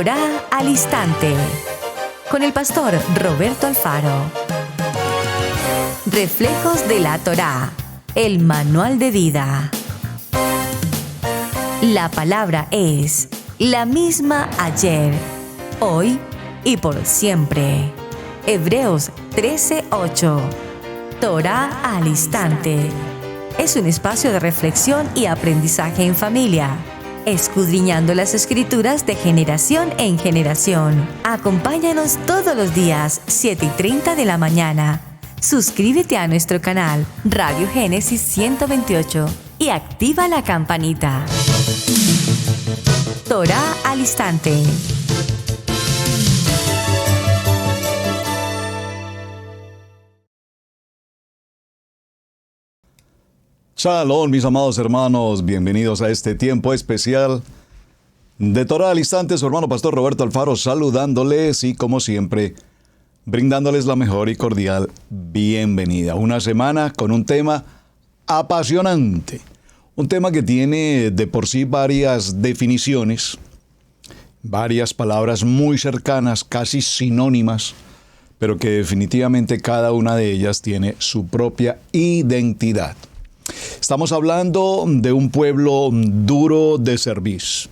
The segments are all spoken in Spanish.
Torá al Instante, con el pastor Roberto Alfaro. Reflejos de la Torá, el manual de vida. La palabra es la misma ayer, hoy y por siempre. Hebreos 13:8. Torá al Instante. Es un espacio de reflexión y aprendizaje en familia, escudriñando las Escrituras de generación en generación. Acompáñanos todos los días, 7:30 de la mañana. Suscríbete a nuestro canal Radio Génesis 128 y activa la campanita. Torá al Instante. Shalom, mis amados hermanos, bienvenidos a este tiempo especial de Torá al Instante. Su hermano pastor Roberto Alfaro saludándoles y, como siempre, brindándoles la mejor y cordial bienvenida. Una semana con un tema apasionante, un tema que tiene de por sí varias definiciones, varias palabras muy cercanas, casi sinónimas, pero que definitivamente cada una de ellas tiene su propia identidad. Estamos hablando de un pueblo duro de cerviz.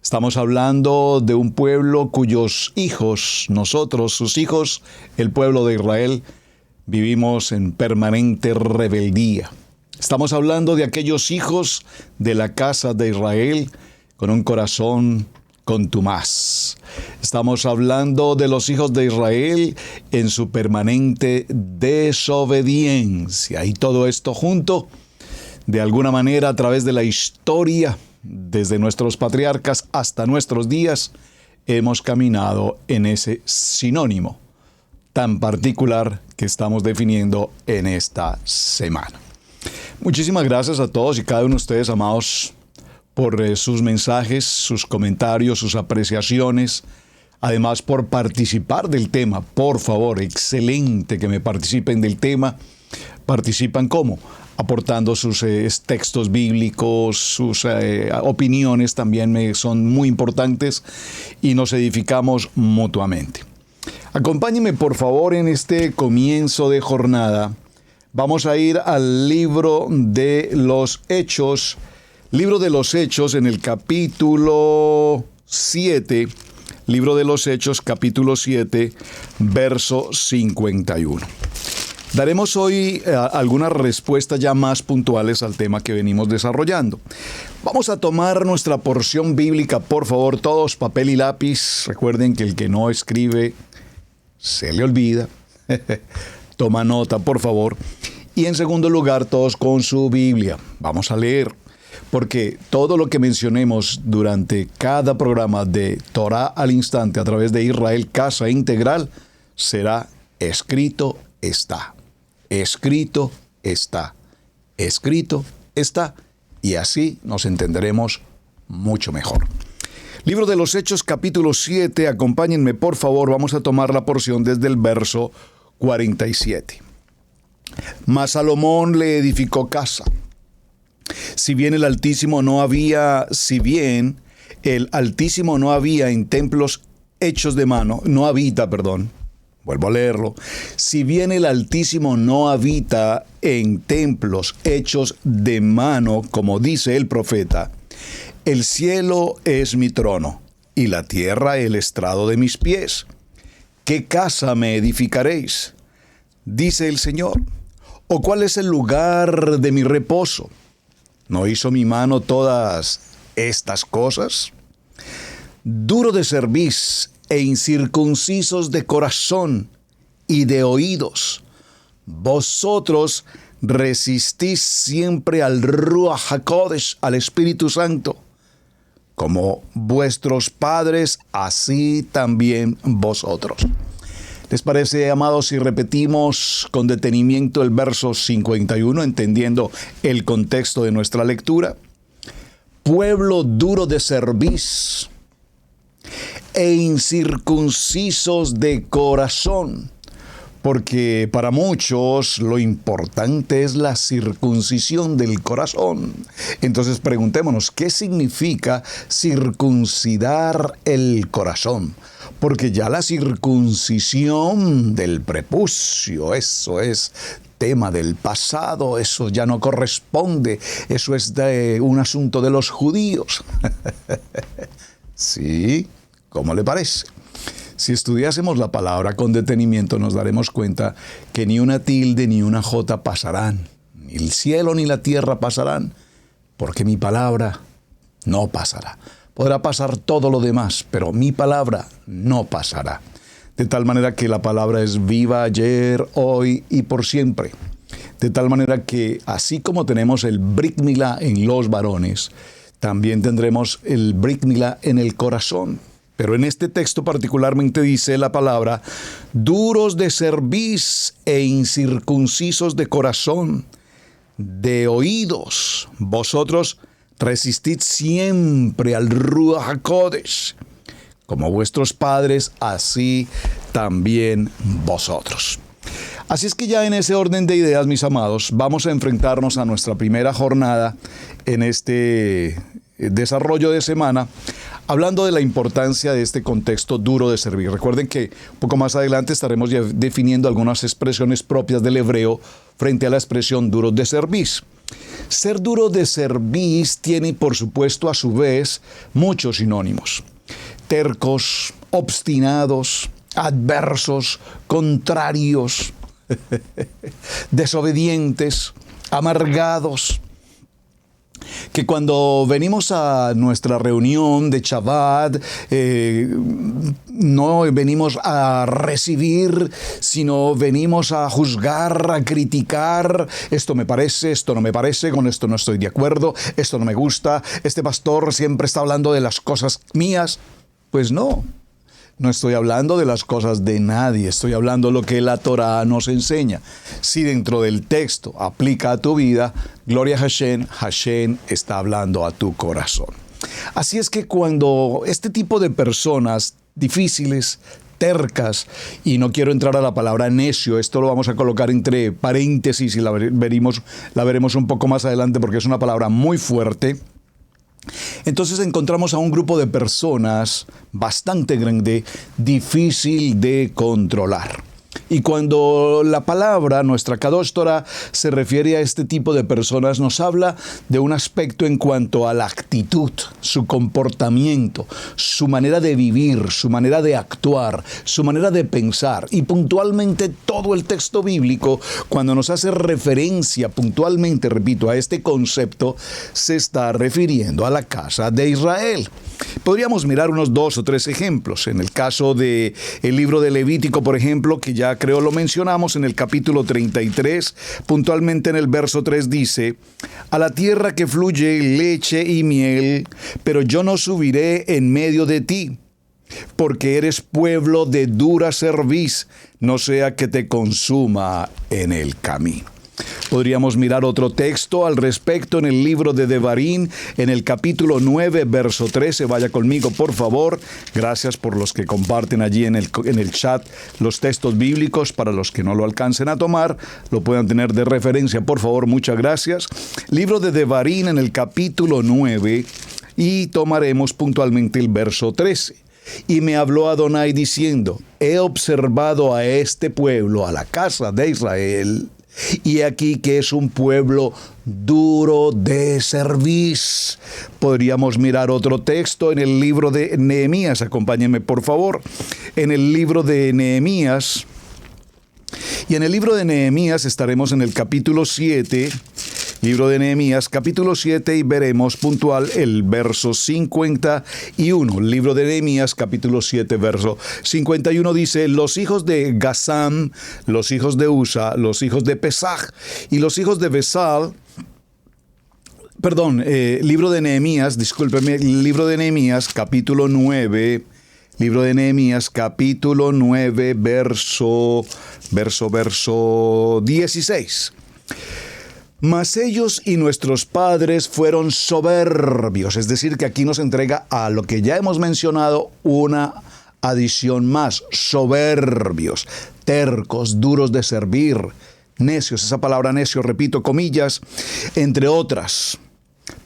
Estamos hablando de un pueblo cuyos hijos, nosotros, sus hijos, el pueblo de Israel, vivimos en permanente rebeldía. Estamos hablando de aquellos hijos de la casa de Israel con un corazón contumaz. Estamos hablando de los hijos de Israel en su permanente desobediencia. Y todo esto junto, de alguna manera, a través de la historia, desde nuestros patriarcas hasta nuestros días, hemos caminado en ese sinónimo tan particular que estamos definiendo en esta semana. Muchísimas gracias a todos y cada uno de ustedes, amados, por sus mensajes, sus comentarios, sus apreciaciones. Además, por participar del tema. Por favor, excelente que me participen del tema. ¿Participan cómo? Aportando sus textos bíblicos, sus opiniones también son muy importantes y nos edificamos mutuamente. Acompáñenme por favor en este comienzo de jornada. Vamos a ir al libro de los Hechos. Libro de los Hechos en el capítulo 7. Libro de los Hechos, capítulo 7, verso 51. Daremos hoy algunas respuestas ya más puntuales al tema que venimos desarrollando. Vamos a tomar nuestra porción bíblica, por favor, todos papel y lápiz. Recuerden que el que no escribe se le olvida. Toma nota, por favor. Y en segundo lugar, todos con su Biblia. Vamos a leer, porque todo lo que mencionemos durante cada programa de Torá al Instante a través de Israel Casa Integral será escrito está. Escrito está. Escrito está. Y así nos entenderemos mucho mejor. Libro de los Hechos, capítulo 7. Acompáñenme, por favor. Vamos a tomar la porción desde el verso 47. Mas Salomón le edificó casa. Si bien el Altísimo no había en templos hechos de mano, no habita, perdón. Vuelvo a leerlo. Si bien el Altísimo no habita en templos hechos de mano, como dice el profeta, el cielo es mi trono y la tierra el estrado de mis pies. ¿Qué casa me edificaréis? Dice el Señor. ¿O cuál es el lugar de mi reposo? ¿No hizo mi mano todas estas cosas? Duro de cerviz e incircuncisos de corazón y de oídos, vosotros resistís siempre al Ruach HaKodesh, al Espíritu Santo. Como vuestros padres, así también vosotros. ¿Les parece, amados, si repetimos con detenimiento el verso 51, entendiendo el contexto de nuestra lectura? Pueblo duro de cerviz e incircuncisos de corazón, porque para muchos lo importante es la circuncisión del corazón. Entonces preguntémonos, ¿qué significa circuncidar el corazón? Porque ya la circuncisión del prepucio, eso es tema del pasado, eso ya no corresponde, eso es un asunto de los judíos. ¿Sí? ¿Cómo le parece? Si estudiásemos la palabra con detenimiento, nos daremos cuenta que ni una tilde ni una jota pasarán, ni el cielo ni la tierra pasarán, porque mi palabra no pasará. Podrá pasar todo lo demás, pero mi palabra no pasará. De tal manera que la palabra es viva ayer, hoy y por siempre. De tal manera que así como tenemos el Brit Milá en los varones, también tendremos el Brit Milá en el corazón. Pero en este texto particularmente dice la palabra, duros de cerviz e incircuncisos de corazón, de oídos, vosotros resistid siempre al Ruach HaKodesh. Como vuestros padres, así también vosotros. Así es que ya en ese orden de ideas, mis amados, vamos a enfrentarnos a nuestra primera jornada en este desarrollo de semana, hablando de la importancia de este contexto duro de servir. Recuerden que un poco más adelante estaremos ya definiendo algunas expresiones propias del hebreo frente a la expresión duro de cerviz. Ser duro de cerviz tiene, por supuesto, a su vez, muchos sinónimos. Tercos, obstinados, adversos, contrarios, desobedientes, amargados. Que cuando venimos a nuestra reunión de Shabbat, no venimos a recibir, sino venimos a juzgar, a criticar. Esto me parece, esto no me parece, con esto no estoy de acuerdo, esto no me gusta, este pastor siempre está hablando de las cosas mías. Pues no. No estoy hablando de las cosas de nadie, estoy hablando de lo que la Torá nos enseña. Si dentro del texto aplica a tu vida, gloria a Hashem, Hashem está hablando a tu corazón. Así es que cuando este tipo de personas difíciles, tercas, y no quiero entrar a la palabra necio, esto lo vamos a colocar entre paréntesis y la veremos un poco más adelante porque es una palabra muy fuerte. Entonces encontramos a un grupo de personas bastante grande, difícil de controlar. Y cuando la palabra, nuestra Kadosh Torah, se refiere a este tipo de personas, nos habla de un aspecto en cuanto a la actitud, su comportamiento, su manera de vivir, su manera de actuar, su manera de pensar. Y puntualmente todo el texto bíblico, cuando nos hace referencia puntualmente, repito, a este concepto, se está refiriendo a la casa de Israel. Podríamos mirar unos 2 o 3 ejemplos. En el caso del libro de Levítico, por ejemplo, que ya creo lo mencionamos en el capítulo 33, puntualmente en el verso 3 dice, a la tierra que fluye leche y miel, pero yo no subiré en medio de ti, porque eres pueblo de dura cerviz, no sea que te consuma en el camino. Podríamos mirar otro texto al respecto en el libro de Devarim, en el capítulo 9, verso 13. Vaya conmigo, por favor. Gracias por los que comparten allí en el chat los textos bíblicos. Para los que no lo alcancen a tomar, lo puedan tener de referencia, por favor. Muchas gracias. Libro de Devarim en el capítulo 9 y tomaremos puntualmente el verso 13. Y me habló Adonai diciendo, he observado a este pueblo, a la casa de Israel, y aquí que es un pueblo duro de cerviz. Podríamos mirar otro texto en el libro de Nehemías. Acompáñenme, por favor. En el libro de Nehemías. Y en el libro de Nehemías estaremos en el capítulo 7. Libro de Nehemías, capítulo 7, y veremos puntual el verso 51. Libro de Nehemías, capítulo 7, verso 51 dice, los hijos de Gazam, los hijos de Usa, los hijos de Pesach y los hijos de Besal, libro de Nehemías, discúlpeme, libro de Nehemías, capítulo 9, libro de Nehemías, capítulo 9, verso 16. Mas ellos y nuestros padres fueron soberbios. Es decir, que aquí nos entrega a lo que ya hemos mencionado una adición más, soberbios, tercos, duros de servir, necios, esa palabra necio, repito, comillas, entre otras.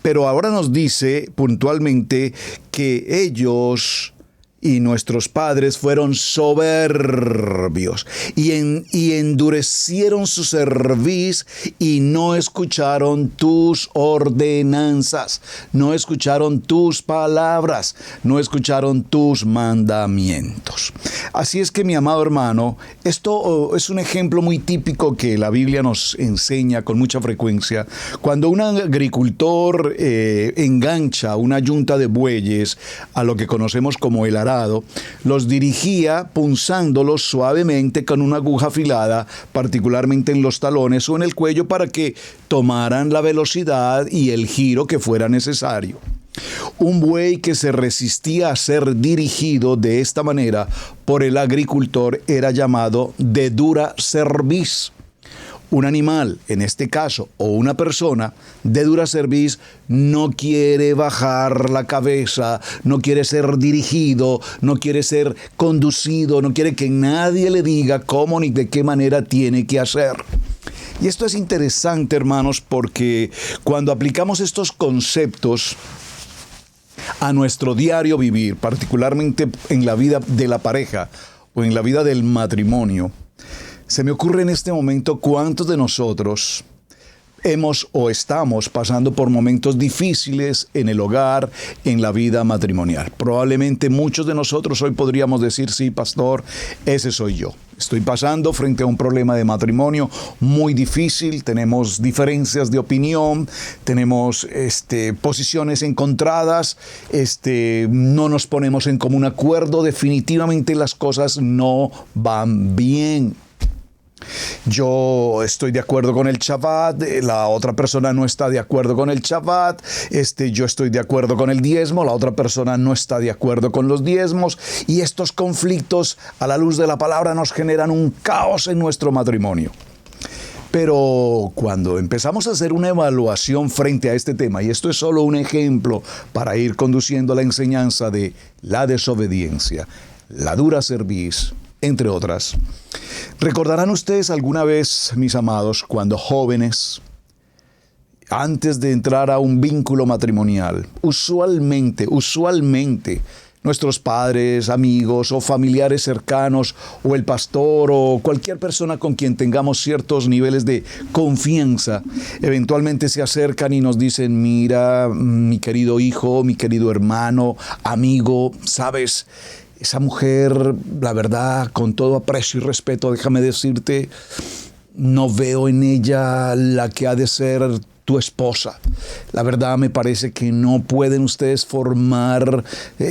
Pero ahora nos dice puntualmente que ellos y nuestros padres fueron soberbios y endurecieron su cerviz y no escucharon tus ordenanzas, no escucharon tus palabras, no escucharon tus mandamientos. Así es que, mi amado hermano, esto es un ejemplo muy típico que la Biblia nos enseña con mucha frecuencia. Cuando un agricultor engancha una yunta de bueyes a lo que conocemos como el arado, los dirigía punzándolos suavemente con una aguja afilada, particularmente en los talones o en el cuello, para que tomaran la velocidad y el giro que fuera necesario. Un buey que se resistía a ser dirigido de esta manera por el agricultor era llamado de dura cerviz. Un animal, en este caso, o una persona de dura cerviz, no quiere bajar la cabeza, no quiere ser dirigido, no quiere ser conducido, no quiere que nadie le diga cómo ni de qué manera tiene que hacer. Y esto es interesante, hermanos, porque cuando aplicamos estos conceptos a nuestro diario vivir, particularmente en la vida de la pareja o en la vida del matrimonio, se me ocurre en este momento cuántos de nosotros hemos o estamos pasando por momentos difíciles en el hogar, en la vida matrimonial. Probablemente muchos de nosotros hoy podríamos decir, sí, pastor, ese soy yo. Estoy pasando frente a un problema de matrimonio muy difícil, tenemos diferencias de opinión, tenemos posiciones encontradas, no nos ponemos en común acuerdo, definitivamente las cosas no van bien. Yo estoy de acuerdo con el Shabbat, la otra persona no está de acuerdo con el Shabbat, yo estoy de acuerdo con el diezmo, la otra persona no está de acuerdo con los diezmos, y estos conflictos a la luz de la palabra nos generan un caos en nuestro matrimonio. Pero cuando empezamos a hacer una evaluación frente a este tema, y esto es solo un ejemplo para ir conduciendo la enseñanza de la desobediencia, la dura cerviz, entre otras. ¿Recordarán ustedes alguna vez, mis amados, cuando jóvenes, antes de entrar a un vínculo matrimonial, usualmente, nuestros padres, amigos o familiares cercanos, o el pastor o cualquier persona con quien tengamos ciertos niveles de confianza, eventualmente se acercan y nos dicen, mira, mi querido hijo, mi querido hermano, amigo, sabes, esa mujer, la verdad, con todo aprecio y respeto, déjame decirte, no veo en ella la que ha de ser tu esposa. La verdad me parece que no pueden ustedes formar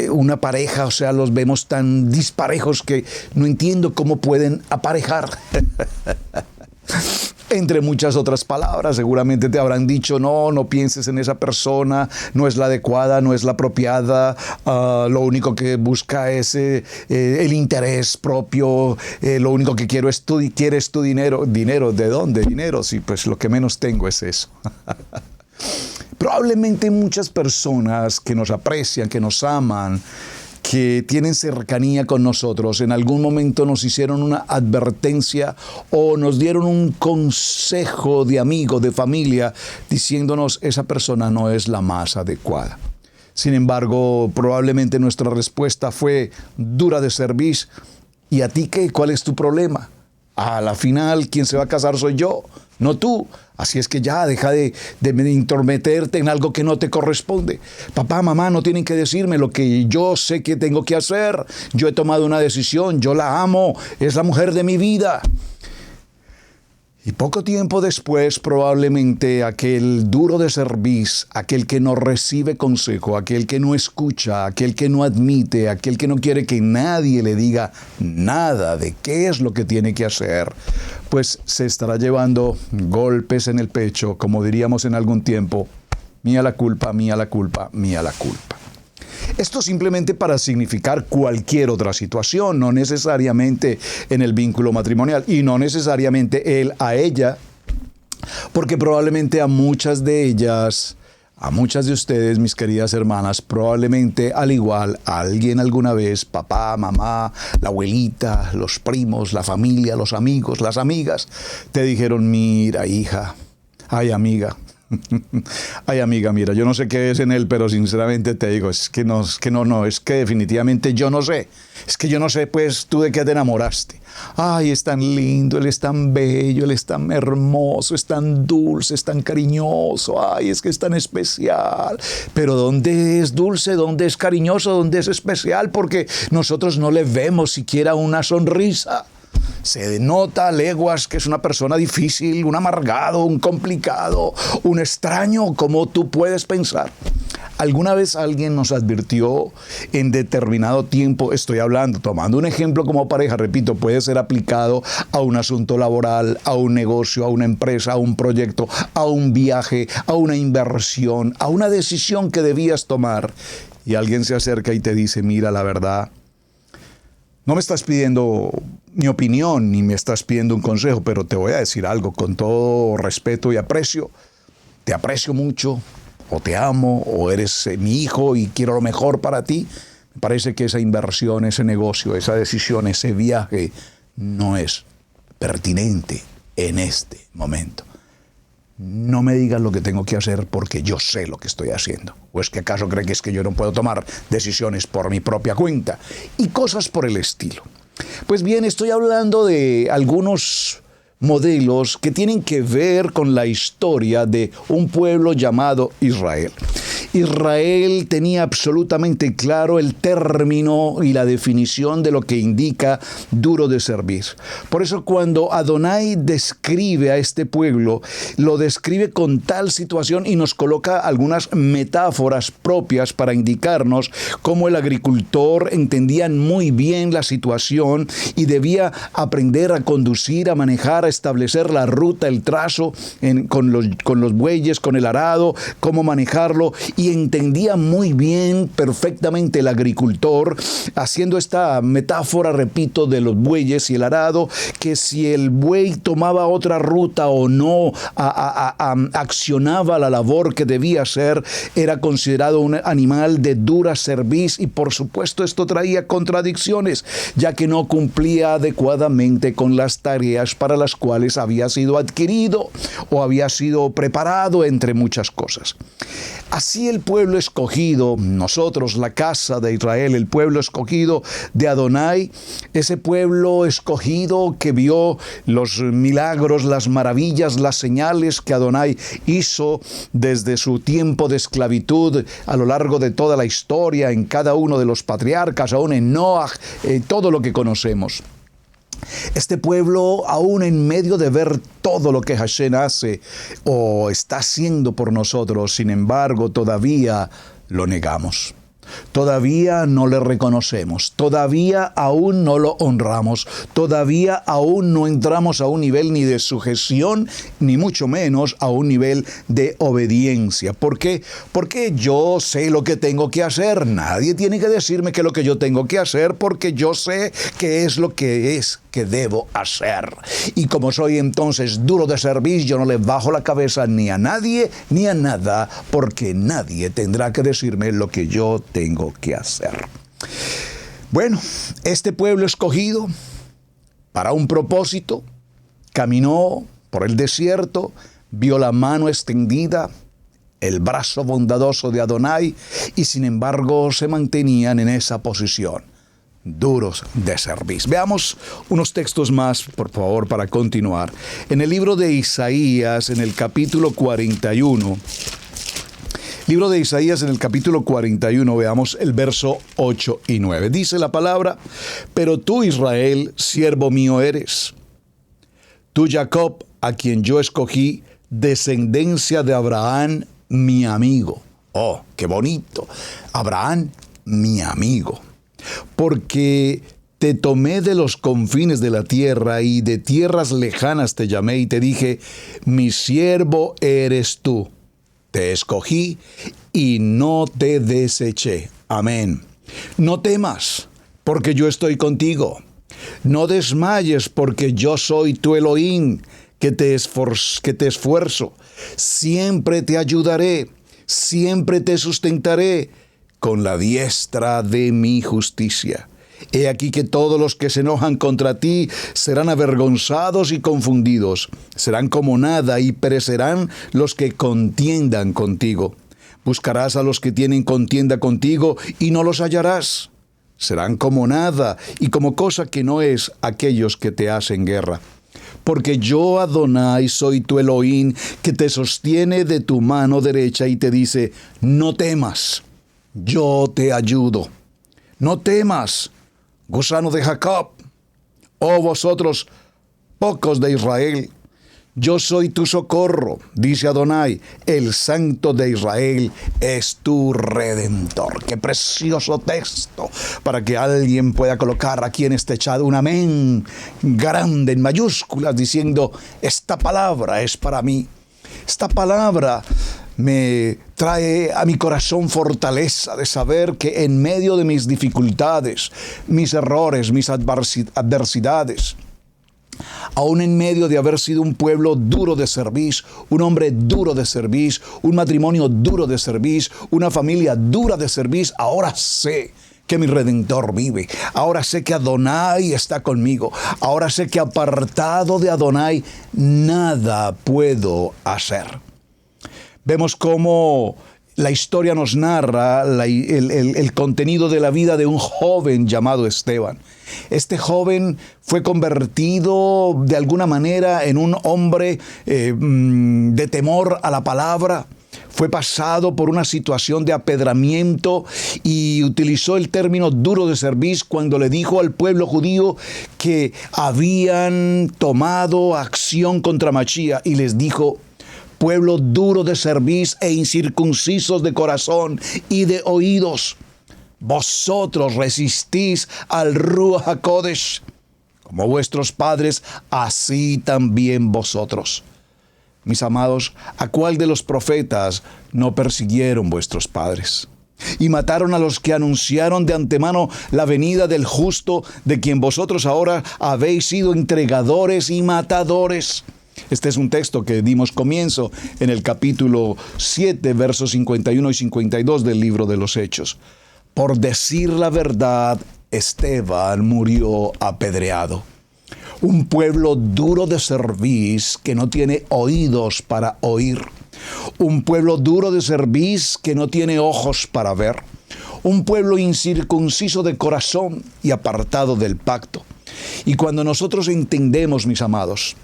una pareja, o sea, los vemos tan disparejos que no entiendo cómo pueden aparejar. Entre muchas otras palabras, seguramente te habrán dicho, no pienses en esa persona, no es la adecuada, no es la apropiada, lo único que busca es el interés propio, lo único que quieres tu dinero. ¿Dinero? ¿De dónde? Dinero, sí, pues lo que menos tengo es eso. Probablemente muchas personas que nos aprecian, que nos aman, que tienen cercanía con nosotros, en algún momento nos hicieron una advertencia o nos dieron un consejo de amigo, de familia, diciéndonos esa persona no es la más adecuada. Sin embargo, probablemente nuestra respuesta fue dura de cerviz. ¿Y a ti qué? ¿Cuál es tu problema? A la final, quien se va a casar soy yo, no tú. Así es que ya, deja de intrometerte en algo que no te corresponde. Papá, mamá, no tienen que decirme lo que yo sé que tengo que hacer. Yo he tomado una decisión, yo la amo, es la mujer de mi vida. Y poco tiempo después, probablemente aquel duro de cerviz, aquel que no recibe consejo, aquel que no escucha, aquel que no admite, aquel que no quiere que nadie le diga nada de qué es lo que tiene que hacer, pues se estará llevando golpes en el pecho, como diríamos en algún tiempo, mía la culpa, mía la culpa, mía la culpa. Esto simplemente para significar cualquier otra situación, no necesariamente en el vínculo matrimonial y no necesariamente él a ella, porque probablemente a muchas de ellas A muchas de ustedes, mis queridas hermanas, probablemente al igual, alguien alguna vez, papá, mamá, la abuelita, los primos, la familia, los amigos, las amigas, te dijeron, mira, hija, ay, amiga, ay, amiga, mira, yo no sé qué es en él, pero sinceramente te digo, es que definitivamente yo no sé. Es que yo no sé, pues, tú de qué te enamoraste. Ay, es tan lindo, él es tan bello, él es tan hermoso, es tan dulce, es tan cariñoso. Ay, es que es tan especial. Pero ¿dónde es dulce? ¿Dónde es cariñoso? ¿Dónde es especial? Porque nosotros no le vemos siquiera una sonrisa. Se denota a leguas que es una persona difícil, un amargado, un complicado, un extraño, como tú puedes pensar. ¿Alguna vez alguien nos advirtió en determinado tiempo? Estoy hablando, tomando un ejemplo como pareja, repito, puede ser aplicado a un asunto laboral, a un negocio, a una empresa, a un proyecto, a un viaje, a una inversión, a una decisión que debías tomar. Y alguien se acerca y te dice, mira, la verdad, no me estás pidiendo mi opinión ni me estás pidiendo un consejo, pero te voy a decir algo con todo respeto y aprecio. Te aprecio mucho, o te amo, o eres mi hijo y quiero lo mejor para ti. Me parece que esa inversión, ese negocio, esa decisión, ese viaje no es pertinente en este momento. No me digas lo que tengo que hacer porque yo sé lo que estoy haciendo. ¿O es que acaso cree que es que yo no puedo tomar decisiones por mi propia cuenta? Y cosas por el estilo. Pues bien, estoy hablando de algunos modelos que tienen que ver con la historia de un pueblo llamado Israel. Israel tenía absolutamente claro el término y la definición de lo que indica duro de servir. Por eso cuando Adonai describe a este pueblo, lo describe con tal situación y nos coloca algunas metáforas propias para indicarnos cómo el agricultor entendía muy bien la situación y debía aprender a conducir, a manejar, a establecer la ruta, el trazo con los bueyes, con el arado, cómo manejarlo, y entendía muy bien, perfectamente el agricultor, haciendo esta metáfora, repito, de los bueyes y el arado, que si el buey tomaba otra ruta o no accionaba la labor que debía hacer, era considerado un animal de dura cerviz, y por supuesto esto traía contradicciones, ya que no cumplía adecuadamente con las tareas para las cuales había sido adquirido o había sido preparado, entre muchas cosas. Así el pueblo escogido, nosotros, la casa de Israel, el pueblo escogido de Adonai, ese pueblo escogido que vio los milagros, las maravillas, las señales que Adonai hizo desde su tiempo de esclavitud a lo largo de toda la historia, en cada uno de los patriarcas, aún en Noaj, todo lo que conocemos. Este pueblo, aún en medio de ver todo lo que Hashem hace o está haciendo por nosotros, sin embargo, todavía lo negamos. Todavía no le reconocemos, todavía aún no lo honramos, todavía aún no entramos a un nivel ni de sujeción, ni mucho menos a un nivel de obediencia. ¿Por qué? Porque yo sé lo que tengo que hacer. Nadie tiene que decirme qué es lo que yo tengo que hacer, porque yo sé qué es lo que debo hacer. Y como soy entonces duro de servir, yo no le bajo la cabeza ni a nadie ni a nada, porque nadie tendrá que decirme lo que yo tengo que hacer. Bueno, este pueblo escogido para un propósito caminó por el desierto, vio la mano extendida, el brazo bondadoso de Adonai, y sin embargo se mantenían en esa posición, duros de servir. Veamos unos textos más, por favor, para continuar. En el libro de Isaías, en el capítulo 41, libro de Isaías, en el capítulo 41, veamos el verso 8 y 9. Dice la palabra: pero tú, Israel, siervo mío eres. Tú, Jacob, a quien yo escogí, descendencia de Abraham, mi amigo. Oh, qué bonito. Abraham, mi amigo. Porque te tomé de los confines de la tierra y de tierras lejanas te llamé y te dije, mi siervo eres tú. Te escogí y no te deseché. Amén. No temas, porque yo estoy contigo. No desmayes, porque yo soy tu Elohim, que te esfuerzo. Siempre te ayudaré. Siempre te sustentaré con la diestra de mi justicia. He aquí que todos los que se enojan contra ti serán avergonzados y confundidos. Serán como nada y perecerán los que contiendan contigo. Buscarás a los que tienen contienda contigo y no los hallarás. Serán como nada y como cosa que no es aquellos que te hacen guerra. Porque yo, Adonai, soy tu Elohim, que te sostiene de tu mano derecha y te dice, no temas, yo te ayudo. No temas, gusano de Jacob, oh vosotros, pocos de Israel. Yo soy tu socorro, dice Adonai, el Santo de Israel es tu Redentor. Qué precioso texto para que alguien pueda colocar aquí en este chat un amén grande en mayúsculas diciendo, esta palabra es para mí. Esta palabra me trae a mi corazón fortaleza de saber que en medio de mis dificultades, mis errores, mis adversidades, aún en medio de haber sido un pueblo duro de servir, un hombre duro de servir, un matrimonio duro de servir, una familia dura de servir, ahora sé que mi Redentor vive. Ahora sé que Adonai está conmigo. Ahora sé que apartado de Adonai nada puedo hacer. Vemos cómo la historia nos narra el contenido de la vida de un joven llamado Esteban. Este joven fue convertido de alguna manera en un hombre de temor a la palabra. Fue pasado por una situación de apedramiento y utilizó el término duro de servir cuando le dijo al pueblo judío que habían tomado acción contra Machía y les dijo, pueblo duro de servir e incircuncisos de corazón y de oídos, vosotros resistís al Ruach HaKodesh, como vuestros padres, así también vosotros. Mis amados, ¿a cuál de los profetas no persiguieron vuestros padres? Y mataron a los que anunciaron de antemano la venida del justo, de quien vosotros ahora habéis sido entregadores y matadores. Este es un texto que dimos comienzo en el capítulo 7, versos 51 y 52 del libro de los Hechos. Por decir la verdad, Esteban murió apedreado. Un pueblo duro de servir que no tiene oídos para oír. Un pueblo duro de servir que no tiene ojos para ver. Un pueblo incircunciso de corazón y apartado del pacto. Y cuando nosotros entendemos, mis amados,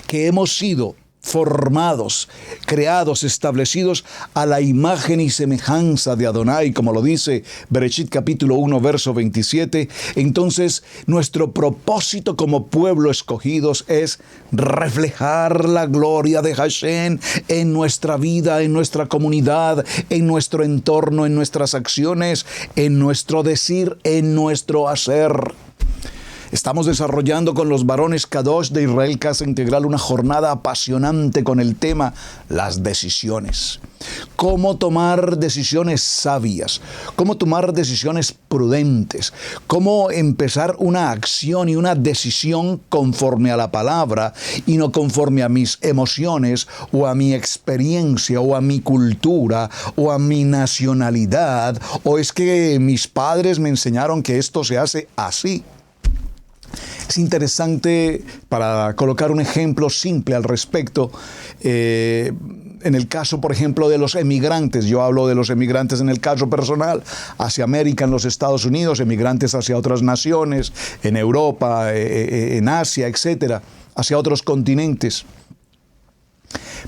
que hemos sido formados, creados, establecidos a la imagen y semejanza de Adonai, como lo dice Bereshit capítulo 1, verso 27, entonces nuestro propósito como pueblo escogidos es reflejar la gloria de Hashem en nuestra vida, en nuestra comunidad, en nuestro entorno, en nuestras acciones, en nuestro decir, en nuestro hacer. Estamos desarrollando con los varones Kadosh de Israel Casa Integral una jornada apasionante con el tema las decisiones. Cómo tomar decisiones sabias, cómo tomar decisiones prudentes, cómo empezar una acción y una decisión conforme a la palabra y no conforme a mis emociones o a mi experiencia o a mi cultura o a mi nacionalidad o es que mis padres me enseñaron que esto se hace así. Es interesante, para colocar un ejemplo simple al respecto, en el caso, por ejemplo, de los emigrantes, yo hablo de los emigrantes en el caso personal, hacia América, en los Estados Unidos, emigrantes hacia otras naciones, en Europa, en Asia, etcétera, hacia otros continentes.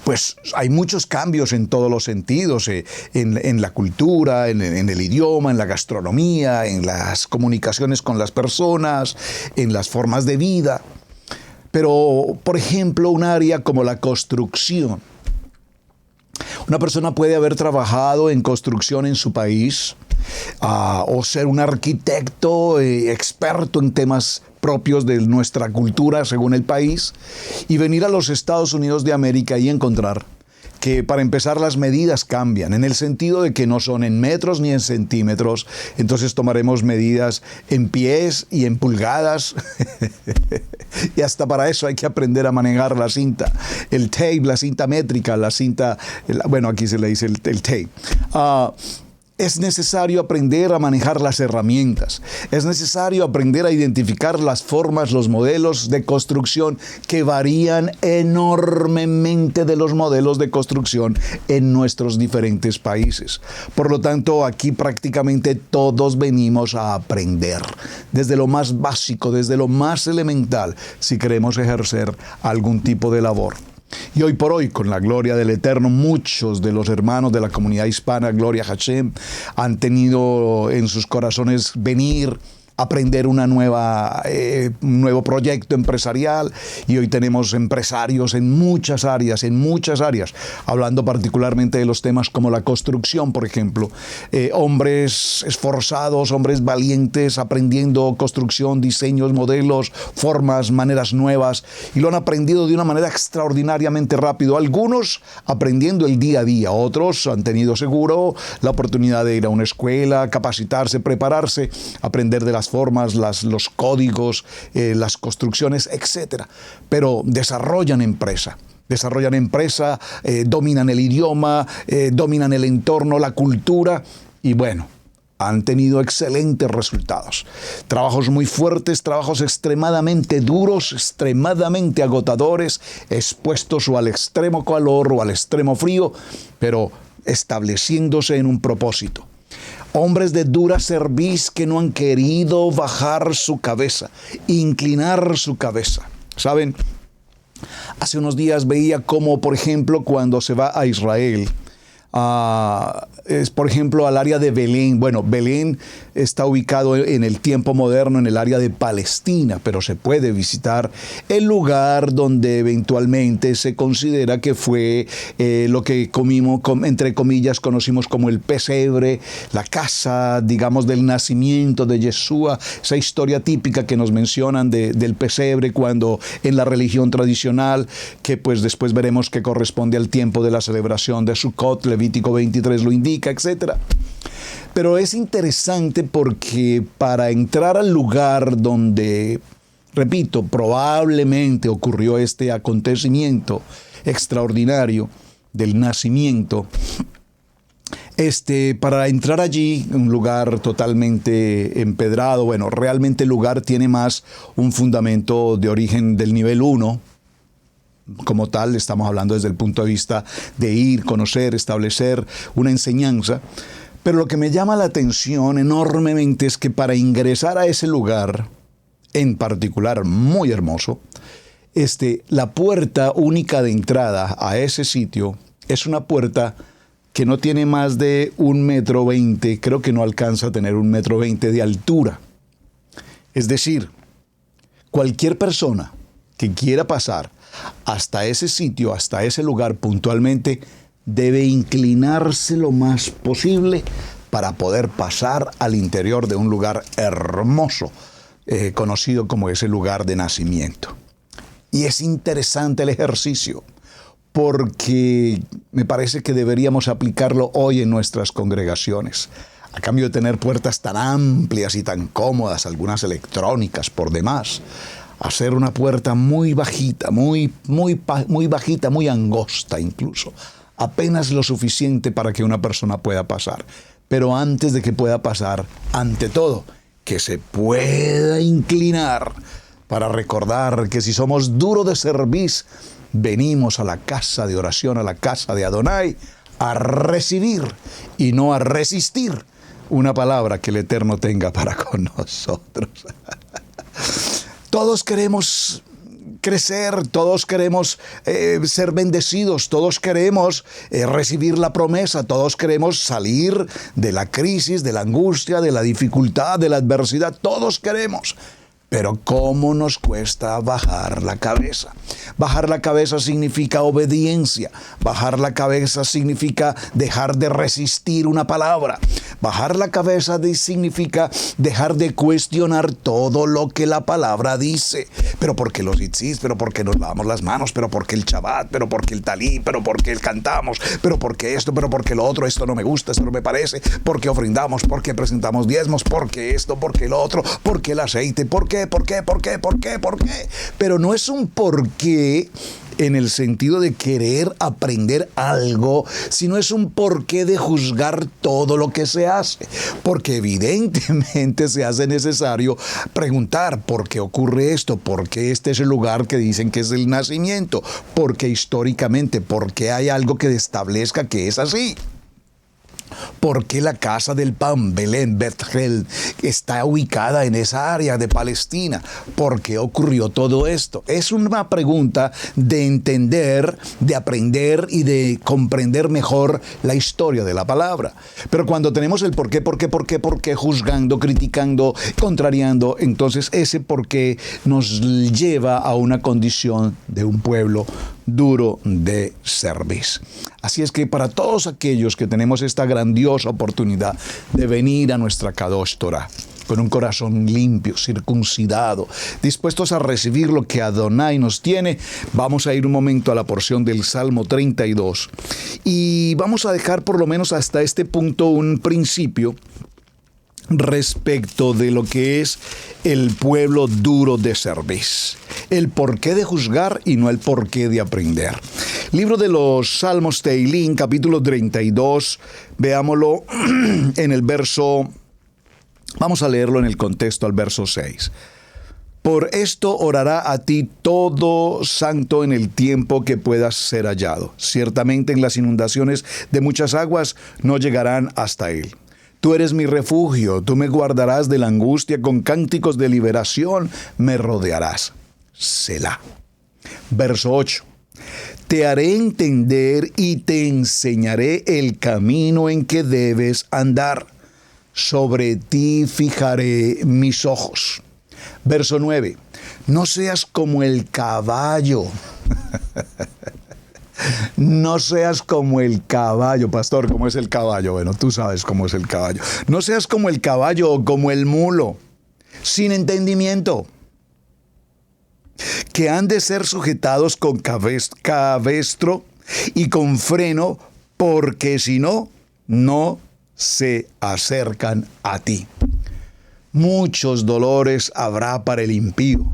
Pues hay muchos cambios en todos los sentidos, en la cultura, en el idioma, en la gastronomía, en las comunicaciones con las personas, en las formas de vida. Pero, por ejemplo, un área como la construcción. Una persona puede haber trabajado en construcción en su país o ser un arquitecto experto en temas propios de nuestra cultura según el país y venir a los Estados Unidos de América y encontrar que para empezar las medidas cambian, en el sentido de que no son en metros ni en centímetros, entonces tomaremos medidas en pies y en pulgadas, y hasta para eso hay que aprender a manejar la cinta, el tape, la cinta métrica, la cinta, bueno, aquí se le dice el tape. Es necesario aprender a manejar las herramientas. Es necesario aprender a identificar las formas, los modelos de construcción que varían enormemente de los modelos de construcción en nuestros diferentes países. Por lo tanto, aquí prácticamente todos venimos a aprender, desde lo más básico, desde lo más elemental, si queremos ejercer algún tipo de labor. Y hoy por hoy, con la gloria del Eterno, muchos de los hermanos de la comunidad hispana, Gloria a Hashem, han tenido en sus corazones venir, aprender un nuevo proyecto empresarial, y hoy tenemos empresarios en muchas áreas, hablando particularmente de los temas como la construcción, por ejemplo. Hombres esforzados, hombres valientes, aprendiendo construcción, diseños, modelos, formas, maneras nuevas, y lo han aprendido de una manera extraordinariamente rápido. Algunos aprendiendo el día a día, otros han tenido seguro la oportunidad de ir a una escuela, capacitarse, prepararse, aprender de las formas, los códigos, las construcciones, etc. Pero desarrollan empresa, dominan el idioma, dominan el entorno, la cultura, y bueno, han tenido excelentes resultados. Trabajos muy fuertes, trabajos extremadamente duros, extremadamente agotadores, expuestos o al extremo calor o al extremo frío, pero estableciéndose en un propósito. Hombres de dura cerviz que no han querido bajar su cabeza, inclinar su cabeza. ¿Saben? Hace unos días veía cómo, por ejemplo, cuando se va a Israel, por ejemplo, al área de Belén. Bueno, Belén está ubicado en el tiempo moderno en el área de Palestina, pero se puede visitar el lugar donde eventualmente se considera que fue lo que entre comillas, conocimos como el pesebre, la casa, digamos, del nacimiento de Yeshua, esa historia típica que nos mencionan del pesebre cuando en la religión tradicional, que pues después veremos que corresponde al tiempo de la celebración de Sukkot, Levítico 23 lo indica, etc. Pero es interesante porque para entrar al lugar donde, repito, probablemente ocurrió este acontecimiento extraordinario del nacimiento, para entrar allí, un lugar totalmente empedrado, bueno, realmente el lugar tiene más un fundamento de origen del nivel 1, como tal, estamos hablando desde el punto de vista de ir, conocer, establecer una enseñanza. Pero lo que me llama la atención enormemente es que para ingresar a ese lugar, en particular muy hermoso, la puerta única de entrada a ese sitio es una puerta que no tiene más de 1,20 m, creo que no alcanza a tener 1,20 m de altura. Es decir, cualquier persona que quiera pasar hasta ese sitio, hasta ese lugar puntualmente, debe inclinarse lo más posible para poder pasar al interior de un lugar hermoso, conocido como ese lugar de nacimiento. Y es interesante el ejercicio, porque me parece que deberíamos aplicarlo hoy en nuestras congregaciones. A cambio de tener puertas tan amplias y tan cómodas, algunas electrónicas por demás, hacer una puerta muy bajita, muy bajita, muy angosta incluso, apenas lo suficiente para que una persona pueda pasar. Pero antes de que pueda pasar, ante todo, que se pueda inclinar para recordar que si somos duros de cerviz, venimos a la casa de oración, a la casa de Adonai, a recibir y no a resistir una palabra que el Eterno tenga para con nosotros. Todos queremos crecer, todos queremos ser bendecidos, todos queremos recibir la promesa, todos queremos salir de la crisis, de la angustia, de la dificultad, de la adversidad, todos queremos. Pero ¿cómo nos cuesta bajar la cabeza? Bajar la cabeza significa obediencia. Bajar la cabeza significa dejar de resistir una palabra. Bajar la cabeza significa dejar de cuestionar todo lo que la palabra dice. Pero ¿por qué los tzitzis? ¿Pero por qué nos lavamos las manos? ¿Pero por qué el Shabbat? ¿Pero por qué el talí? ¿Pero por qué cantamos? ¿Pero por qué esto? ¿Pero por qué lo otro? Esto no me gusta, esto no me parece. ¿Por qué ofrendamos? ¿Por qué presentamos diezmos? ¿Por qué esto? ¿Por qué lo otro? ¿Por qué el aceite? ¿Por qué? ¿Por qué? ¿Por qué? ¿Por qué? ¿Por qué? Pero no es un por qué en el sentido de querer aprender algo, sino es un porqué de juzgar todo lo que se hace. Porque evidentemente se hace necesario preguntar por qué ocurre esto, por qué este es el lugar que dicen que es el nacimiento, por qué históricamente, por qué hay algo que establezca que es así. ¿Por qué la casa del pan, Belén, Betel, está ubicada en esa área de Palestina? ¿Por qué ocurrió todo esto? Es una pregunta de entender, de aprender y de comprender mejor la historia de la palabra. Pero cuando tenemos el por qué, juzgando, criticando, contrariando, entonces ese por qué nos lleva a una condición de un pueblo duro de cerviz. Así es que para todos aquellos que tenemos esta grandiosa oportunidad de venir a nuestra Kadosh Torah con un corazón limpio, circuncidado, dispuestos a recibir lo que Adonai nos tiene, vamos a ir un momento a la porción del Salmo 32 y vamos a dejar por lo menos hasta este punto un principio respecto de lo que es el pueblo duro de cerviz. El porqué de juzgar y no el porqué de aprender. Libro de los Salmos Teilín, capítulo 32, veámoslo en el verso, vamos a leerlo en el contexto al verso 6. Por esto orará a ti todo santo en el tiempo que puedas ser hallado. Ciertamente en las inundaciones de muchas aguas no llegarán hasta él. Tú eres mi refugio, tú me guardarás de la angustia, con cánticos de liberación me rodearás. Selah. Verso 8. Te haré entender y te enseñaré el camino en que debes andar. Sobre ti fijaré mis ojos. Verso 9. No seas como el caballo. No seas como el caballo, pastor. ¿Cómo es el caballo? Bueno, tú sabes cómo es el caballo. No seas como el caballo o como el mulo, sin entendimiento, que han de ser sujetados con cabestro y con freno, porque si no, no se acercan a ti. Muchos dolores habrá para el impío,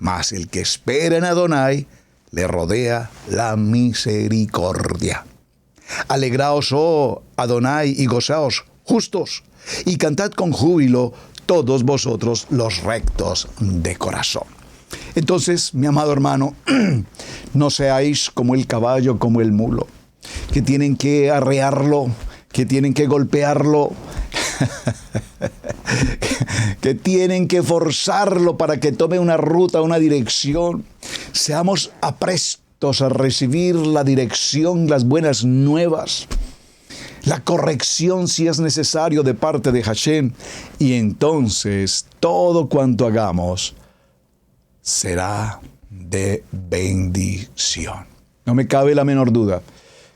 mas el que espera en Adonai le rodea la misericordia. Alegraos, oh Adonai, y gozaos, justos, y cantad con júbilo todos vosotros los rectos de corazón. Entonces, mi amado hermano, no seáis como el caballo, como el mulo, que tienen que arrearlo, que tienen que golpearlo, que tienen que forzarlo para que tome una ruta, una dirección. Seamos aprestos a recibir la dirección, las buenas nuevas, la corrección si es necesario de parte de Hashem, y entonces todo cuanto hagamos será de bendición. No me cabe la menor duda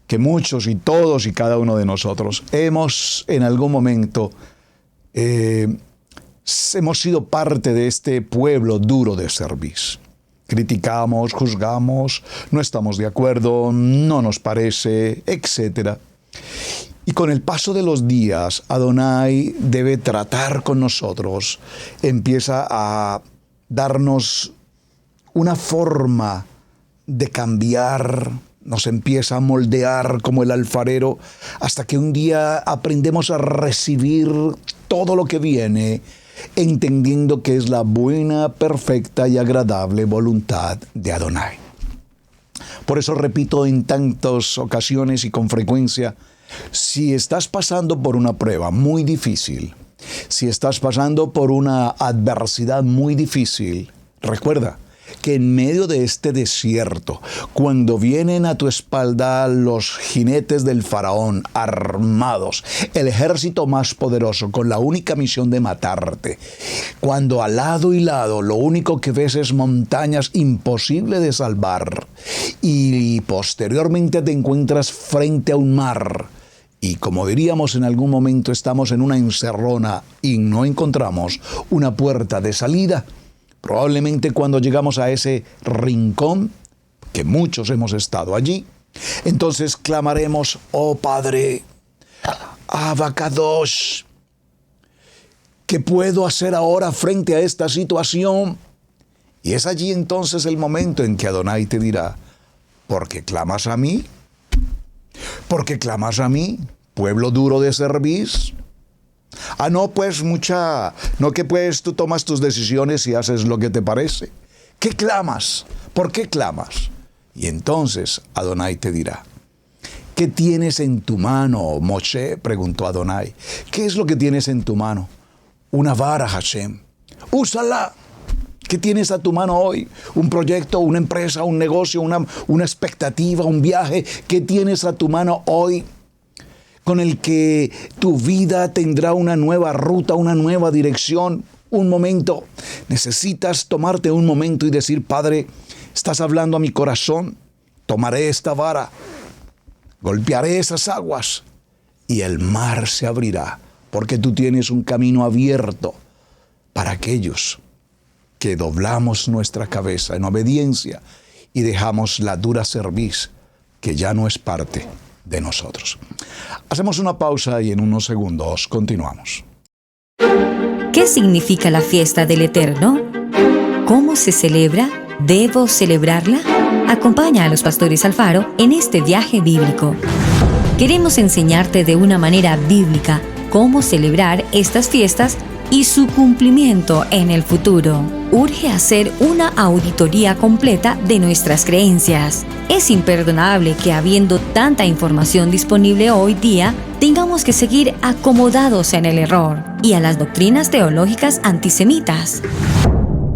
que muchos y todos y cada uno de nosotros hemos en algún momento hemos sido parte de este pueblo duro de cerviz. Criticamos, juzgamos, no estamos de acuerdo, no nos parece, etc. Y con el paso de los días, Adonai debe tratar con nosotros, empieza a darnos una forma de cambiar, nos empieza a moldear como el alfarero, hasta que un día aprendemos a recibir todo lo que viene, entendiendo que es la buena, perfecta y agradable voluntad de Adonai. Por eso repito en tantas ocasiones y con frecuencia, si estás pasando por una prueba muy difícil, si estás pasando por una adversidad muy difícil, recuerda que en medio de este desierto, cuando vienen a tu espalda los jinetes del faraón armados, el ejército más poderoso con la única misión de matarte, cuando al lado y lado lo único que ves es montañas imposible de salvar y posteriormente te encuentras frente a un mar y como diríamos en algún momento estamos en una encerrona y no encontramos una puerta de salida, probablemente cuando llegamos a ese rincón, que muchos hemos estado allí, entonces clamaremos, oh Padre, Abacadosh, ¿qué puedo hacer ahora frente a esta situación? Y es allí entonces el momento en que Adonai te dirá, ¿por qué clamas a mí? ¿Por qué clamas a mí, pueblo duro de cerviz? No pues no que pues tú tomas tus decisiones y haces lo que te parece. ¿Qué clamas? ¿Por qué clamas? Y entonces Adonai te dirá, ¿qué tienes en tu mano, Moshe? Preguntó Adonai. ¿Qué es lo que tienes en tu mano? Una vara, Hashem. Úsala. ¿Qué tienes a tu mano hoy? ¿Un proyecto, una empresa, un negocio, una expectativa, un viaje? ¿Qué tienes a tu mano hoy con el que tu vida tendrá una nueva ruta, una nueva dirección? Un momento. Necesitas tomarte un momento y decir, Padre, estás hablando a mi corazón. Tomaré esta vara, golpearé esas aguas y el mar se abrirá, porque tú tienes un camino abierto para aquellos que doblamos nuestra cabeza en obediencia y dejamos la dura cerviz que ya no es parte de nosotros. Hacemos una pausa y en unos segundos continuamos. ¿Qué significa la fiesta del Eterno? ¿Cómo se celebra? ¿Debo celebrarla? Acompaña a los pastores Alfaro en este viaje bíblico. Queremos enseñarte de una manera bíblica cómo celebrar estas fiestas y su cumplimiento en el futuro. Urge hacer una auditoría completa de nuestras creencias. Es imperdonable que habiendo tanta información disponible hoy día, tengamos que seguir acomodados en el error y a las doctrinas teológicas antisemitas.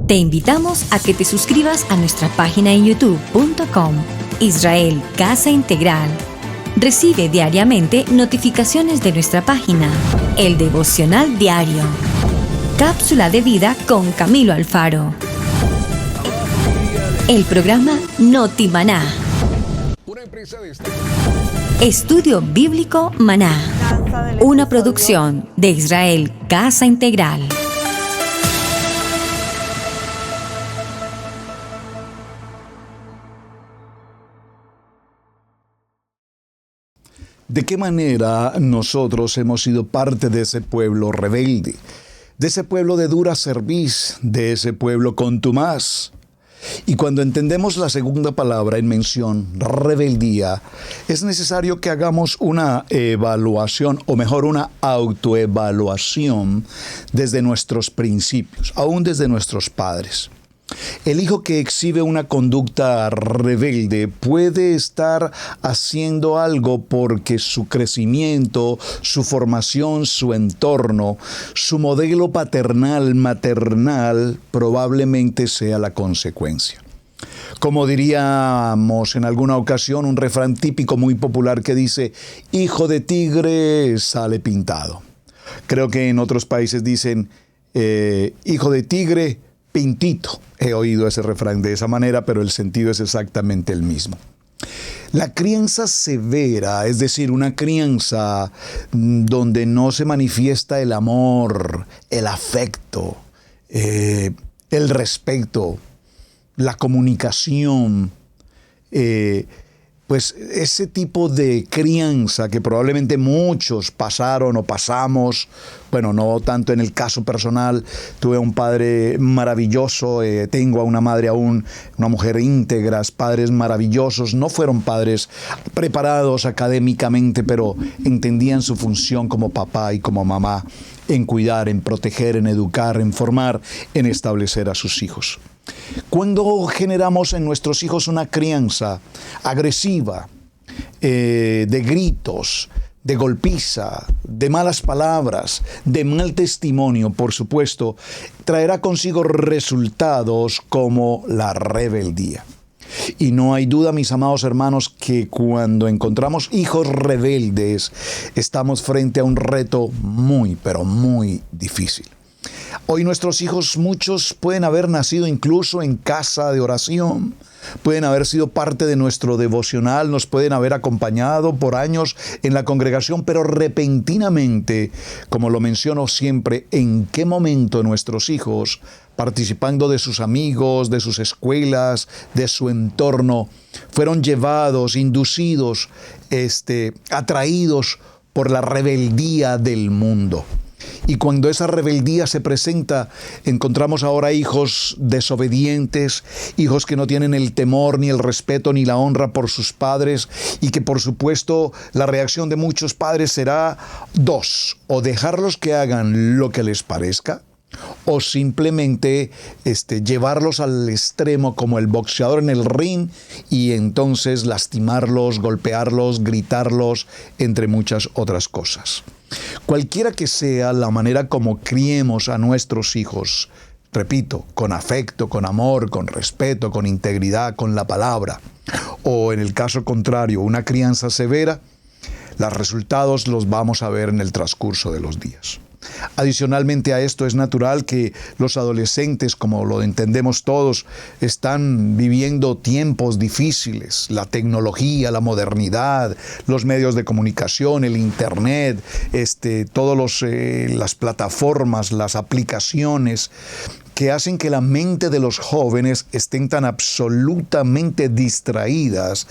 Te invitamos a que te suscribas a nuestra página en youtube.com, Israel Casa Integral. Recibe diariamente notificaciones de nuestra página, el devocional diario, Cápsula de vida con Camilo Alfaro, el programa Noti Maná, Estudio Bíblico Maná, una producción de Israel Casa Integral. ¿De qué manera nosotros hemos sido parte de ese pueblo rebelde, de ese pueblo de dura cerviz, de ese pueblo contumaz? Y cuando entendemos la segunda palabra en mención, rebeldía, es necesario que hagamos una evaluación, o mejor, una autoevaluación desde nuestros principios, aún desde nuestros padres. El hijo que exhibe una conducta rebelde puede estar haciendo algo porque su crecimiento, su formación, su entorno, su modelo paternal, maternal, probablemente sea la consecuencia. Como diríamos en alguna ocasión, un refrán típico muy popular que dice, hijo de tigre sale pintado. Creo que en otros países dicen, hijo de tigre pintito. He oído ese refrán de esa manera, pero el sentido es exactamente el mismo. La crianza severa, es decir, una crianza donde no se manifiesta el amor, el afecto, el respeto, la comunicación, pues ese tipo de crianza que probablemente muchos pasaron o pasamos, bueno, no tanto en el caso personal, tuve un padre maravilloso, tengo a una madre aún, una mujer íntegras, padres maravillosos, no fueron padres preparados académicamente, pero entendían su función como papá y como mamá, en cuidar, en proteger, en educar, en formar, en establecer a sus hijos. Cuando generamos en nuestros hijos una crianza agresiva, de gritos, de golpiza, de malas palabras, de mal testimonio, por supuesto, traerá consigo resultados como la rebeldía. Y no hay duda, mis amados hermanos, que cuando encontramos hijos rebeldes, estamos frente a un reto muy, pero muy difícil. Hoy nuestros hijos, muchos pueden haber nacido incluso en casa de oración, pueden haber sido parte de nuestro devocional, nos pueden haber acompañado por años en la congregación, pero repentinamente, como lo menciono siempre, ¿en qué momento nuestros hijos, participando de sus amigos, de sus escuelas, de su entorno, fueron llevados, inducidos, atraídos por la rebeldía del mundo? Y cuando esa rebeldía se presenta, encontramos ahora hijos desobedientes, hijos que no tienen el temor, ni el respeto, ni la honra por sus padres, y que por supuesto la reacción de muchos padres será dos: o dejarlos que hagan lo que les parezca, o simplemente llevarlos al extremo como el boxeador en el ring y entonces lastimarlos, golpearlos, gritarlos, entre muchas otras cosas. Cualquiera que sea la manera como criemos a nuestros hijos, repito, con afecto, con amor, con respeto, con integridad, con la palabra, o en el caso contrario, una crianza severa, los resultados los vamos a ver en el transcurso de los días. Adicionalmente a esto, es natural que los adolescentes, como lo entendemos todos, están viviendo tiempos difíciles. La tecnología, la modernidad, los medios de comunicación, el internet, todas las plataformas, las aplicaciones que hacen que la mente de los jóvenes estén tan absolutamente distraídas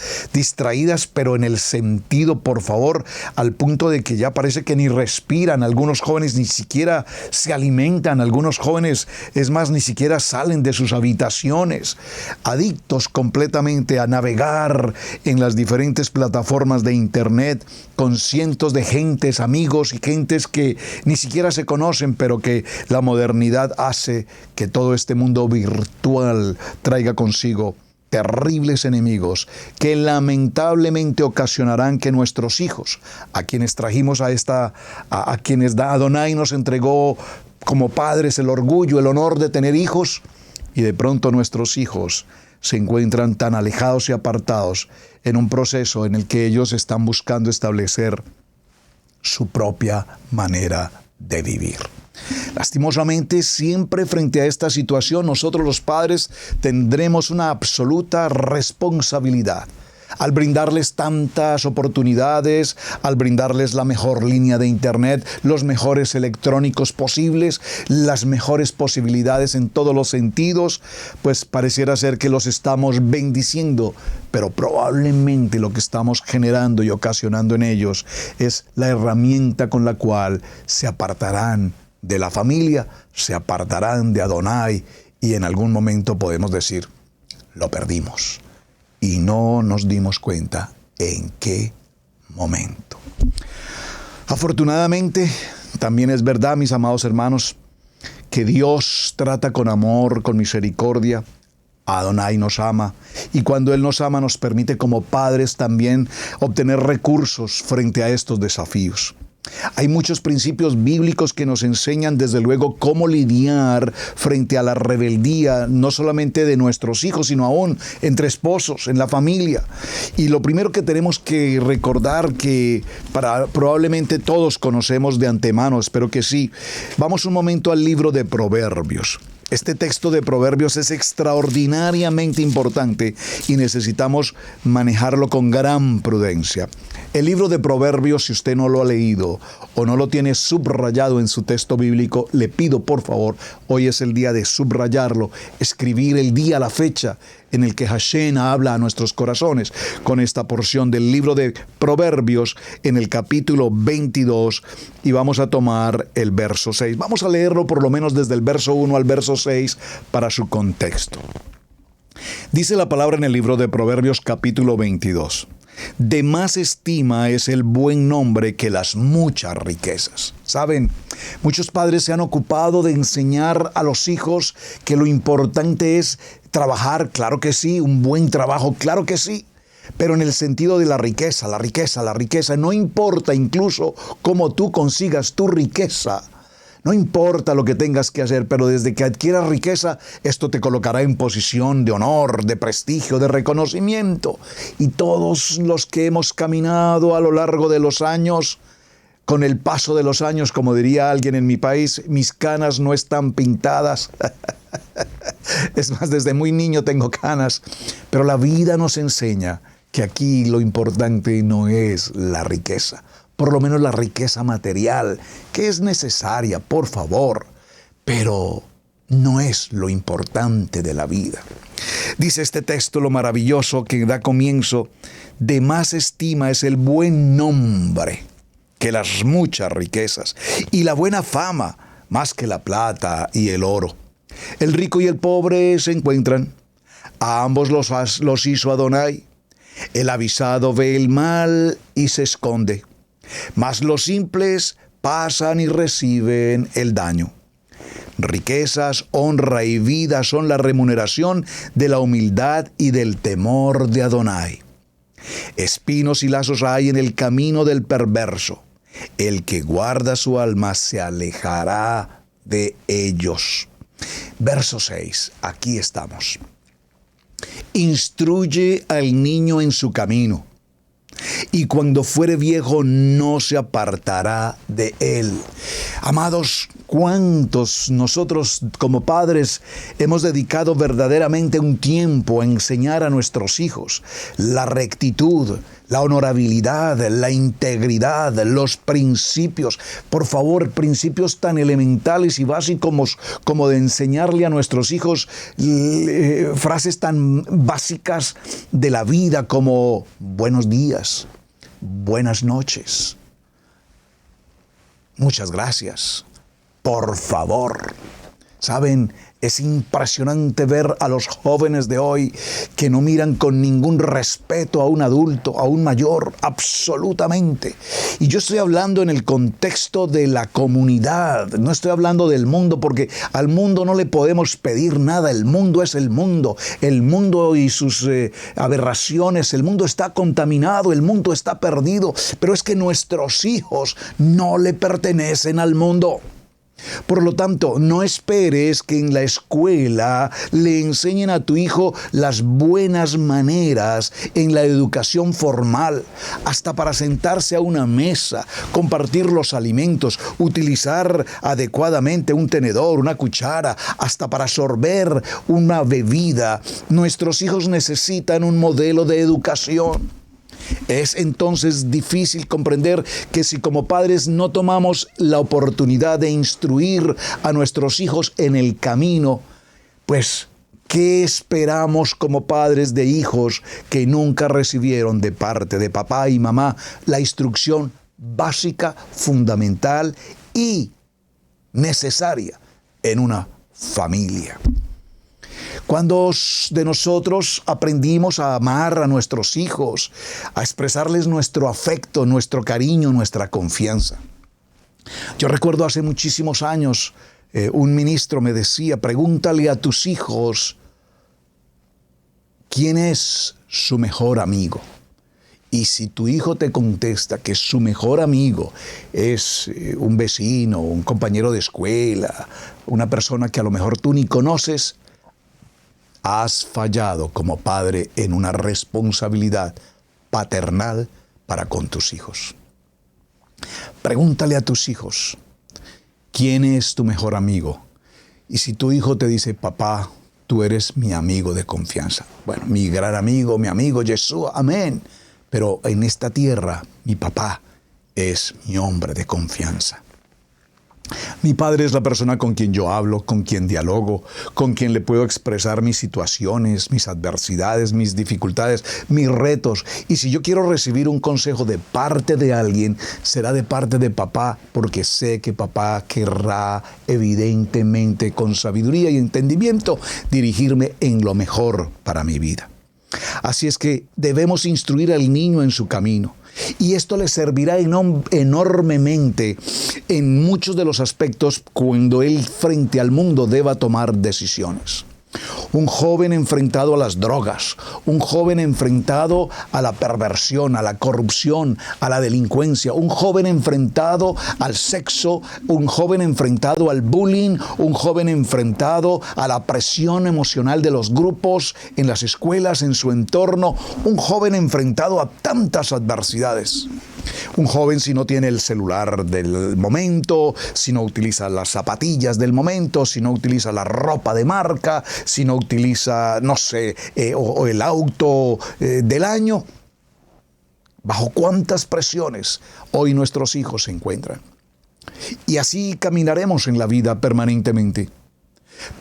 pero en el sentido, por favor, al punto de que ya parece que ni respiran. Algunos jóvenes ni siquiera se alimentan, algunos jóvenes, es más, ni siquiera salen de sus habitaciones, adictos completamente a navegar en las diferentes plataformas de internet con cientos de gentes, amigos y gentes que ni siquiera se conocen, pero que la modernidad hace que todo este mundo virtual traiga consigo terribles enemigos que lamentablemente ocasionarán que nuestros hijos, a quienes trajimos a quienes Adonai nos entregó como padres el orgullo, el honor de tener hijos, y de pronto nuestros hijos se encuentran tan alejados y apartados en un proceso en el que ellos están buscando establecer su propia manera de vivir. Lastimosamente, siempre frente a esta situación, nosotros los padres tendremos una absoluta responsabilidad. Al brindarles tantas oportunidades, al brindarles la mejor línea de internet, los mejores electrónicos posibles, las mejores posibilidades en todos los sentidos, pues pareciera ser que los estamos bendiciendo, pero probablemente lo que estamos generando y ocasionando en ellos es la herramienta con la cual se apartarán de la familia, se apartarán de Adonai, y en algún momento podemos decir, lo perdimos. Y no nos dimos cuenta en qué momento. Afortunadamente, también es verdad, mis amados hermanos, que Dios trata con amor, con misericordia. Adonai nos ama, y cuando Él nos ama nos permite como padres también obtener recursos frente a estos desafíos. Hay muchos principios bíblicos que nos enseñan desde luego cómo lidiar frente a la rebeldía, no solamente de nuestros hijos, sino aún entre esposos, en la familia. Y lo primero que tenemos que recordar, que probablemente todos conocemos de antemano, espero que sí, vamos un momento al libro de Proverbios. Este texto de Proverbios es extraordinariamente importante y necesitamos manejarlo con gran prudencia. El libro de Proverbios, si usted no lo ha leído o no lo tiene subrayado en su texto bíblico, le pido por favor, hoy es el día de subrayarlo, escribir el día, la fecha en el que Hashem habla a nuestros corazones con esta porción del libro de Proverbios en el capítulo 22, y vamos a tomar el verso 6. Vamos a leerlo por lo menos desde el verso 1 al verso 6 para su contexto. Dice la palabra en el libro de Proverbios capítulo 22. De más estima es el buen nombre que las muchas riquezas. ¿Saben? Muchos padres se han ocupado de enseñar a los hijos que lo importante es trabajar, claro que sí, un buen trabajo, claro que sí. pero en el sentido de la riqueza, la riqueza, la riqueza. No importa incluso cómo tú consigas tu riqueza. No importa lo que tengas que hacer, pero desde que adquieras riqueza, esto te colocará en posición de honor, de prestigio, de reconocimiento. Y todos los que hemos caminado a lo largo de los años, con el paso de los años, como diría alguien en mi país, mis canas no están pintadas. Es más, desde muy niño tengo canas. Pero la vida nos enseña que aquí lo importante no es la riqueza. Por lo menos la riqueza material, que es necesaria, por favor, pero no es lo importante de la vida. Dice este texto lo maravilloso que da comienzo: de más estima es el buen nombre que las muchas riquezas, y la buena fama más que la plata y el oro. El rico y el pobre se encuentran, a ambos los hizo Adonai. El avisado ve el mal y se esconde, mas los simples pasan y reciben el daño. Riquezas, honra y vida son la remuneración de la humildad y del temor de Adonai. Espinos y lazos hay en el camino del perverso. El que guarda su alma se alejará de ellos. Verso 6, aquí estamos. Instruye al niño en su camino, y cuando fuere viejo no se apartará de él. Amados, ¿cuántos nosotros como padres hemos dedicado verdaderamente un tiempo a enseñar a nuestros hijos la rectitud, la honorabilidad, la integridad, los principios? Por favor, principios tan elementales y básicos como de enseñarle a nuestros hijos frases tan básicas de la vida como buenos días, buenas noches, muchas gracias, por favor. ¿Saben? Es impresionante ver a los jóvenes de hoy que no miran con ningún respeto a un adulto, a un mayor, absolutamente. Y yo estoy hablando en el contexto de la comunidad, no estoy hablando del mundo, porque al mundo no le podemos pedir nada. El mundo es el mundo y sus aberraciones. El mundo está contaminado, el mundo está perdido, pero es que nuestros hijos no le pertenecen al mundo. Por lo tanto, no esperes que en la escuela le enseñen a tu hijo las buenas maneras en la educación formal, hasta para sentarse a una mesa, compartir los alimentos, utilizar adecuadamente un tenedor, una cuchara, hasta para sorber una bebida. Nuestros hijos necesitan un modelo de educación. Es entonces difícil comprender que si como padres no tomamos la oportunidad de instruir a nuestros hijos en el camino, pues, ¿qué esperamos como padres de hijos que nunca recibieron de parte de papá y mamá la instrucción básica, fundamental y necesaria en una familia? ¿Cuántos de nosotros aprendimos a amar a nuestros hijos, a expresarles nuestro afecto, nuestro cariño, nuestra confianza? Yo recuerdo hace muchísimos años, un ministro me decía: pregúntale a tus hijos quién es su mejor amigo. Y si tu hijo te contesta que su mejor amigo es un vecino, un compañero de escuela, una persona que a lo mejor tú ni conoces, has fallado como padre en una responsabilidad paternal para con tus hijos. Pregúntale a tus hijos, ¿quién es tu mejor amigo? Y si tu hijo te dice: papá, tú eres mi amigo de confianza. Bueno, mi gran amigo, mi amigo Jesús, amén. Pero en esta tierra, mi papá es mi hombre de confianza. Mi padre es la persona con quien yo hablo, con quien dialogo, con quien le puedo expresar mis situaciones, mis adversidades, mis dificultades, mis retos. Y si yo quiero recibir un consejo de parte de alguien, será de parte de papá, porque sé que papá querrá, evidentemente, con sabiduría y entendimiento, dirigirme en lo mejor para mi vida. Así es que debemos instruir al niño en su camino. Y esto le servirá enormemente en muchos de los aspectos cuando él frente al mundo deba tomar decisiones. un joven enfrentado a las drogas, un joven enfrentado a la perversión, a la corrupción, a la delincuencia, un joven enfrentado al sexo, un joven enfrentado al bullying, un joven enfrentado a la presión emocional de los grupos, en las escuelas, en su entorno, un joven enfrentado a tantas adversidades. Un joven si no tiene el celular del momento, si no utiliza las zapatillas del momento, si no utiliza la ropa de marca, si no utiliza, o el auto del año. ¿Bajo cuántas presiones hoy nuestros hijos se encuentran? Y así caminaremos en la vida permanentemente.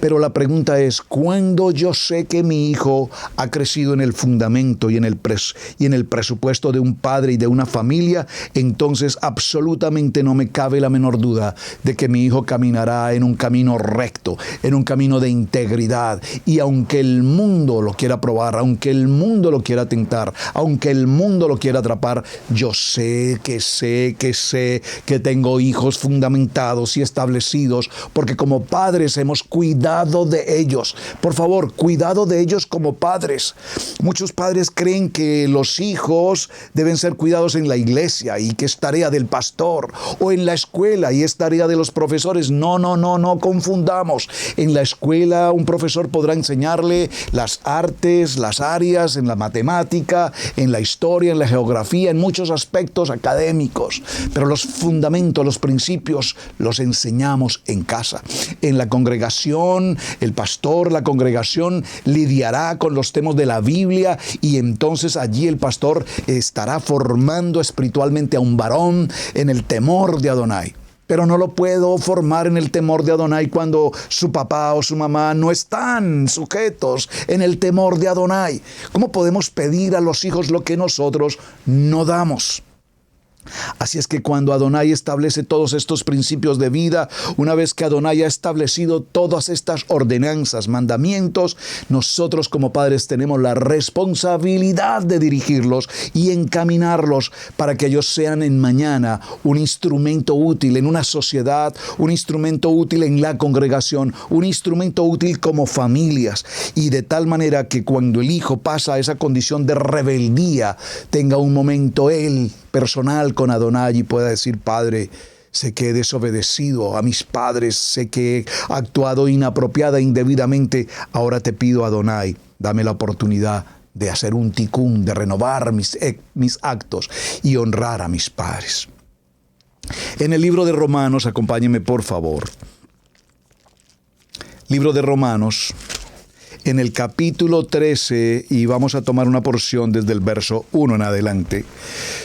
Pero la pregunta es, ¿cuándo yo sé que mi hijo ha crecido en el fundamento y en el presupuesto de un padre y de una familia? Entonces absolutamente no me cabe la menor duda de que mi hijo caminará en un camino recto, en un camino de integridad. Y aunque el mundo lo quiera probar, aunque el mundo lo quiera tentar, aunque el mundo lo quiera atrapar, yo sé que tengo hijos fundamentados y establecidos, porque como padres hemos cuidado de ellos. Por favor, cuidado de ellos como padres. Muchos padres creen que los hijos deben ser cuidados en la iglesia y que es tarea del pastor, o en la escuela y es tarea de los profesores. No confundamos. En la escuela un profesor podrá enseñarle las artes, las áreas, en la matemática, en la historia, en la geografía, en muchos aspectos académicos. Pero los fundamentos, los principios, los enseñamos en casa. En la congregación, el pastor, la congregación lidiará con los temas de la Biblia, y entonces allí el pastor estará formando espiritualmente a un varón en el temor de Adonai. Pero no lo puedo formar en el temor de Adonai cuando su papá o su mamá no están sujetos en el temor de Adonai. ¿Cómo podemos pedir a los hijos lo que nosotros no damos? Así es que cuando Adonai establece todos estos principios de vida, una vez que Adonai ha establecido todas estas ordenanzas, mandamientos, nosotros como padres tenemos la responsabilidad de dirigirlos y encaminarlos para que ellos sean en mañana un instrumento útil en una sociedad, un instrumento útil en la congregación, un instrumento útil como familias, y de tal manera que cuando el hijo pasa a esa condición de rebeldía, tenga un momento él personal con Adonai y pueda decir: Padre, sé que he desobedecido a mis padres, sé que he actuado inapropiada, indebidamente. Ahora te pido, Adonai, dame la oportunidad de hacer un tikkun, de renovar mis actos y honrar a mis padres. En el libro de Romanos, acompáñenme por favor. Libro de Romanos, en el capítulo 13, y vamos a tomar una porción desde el verso 1 en adelante.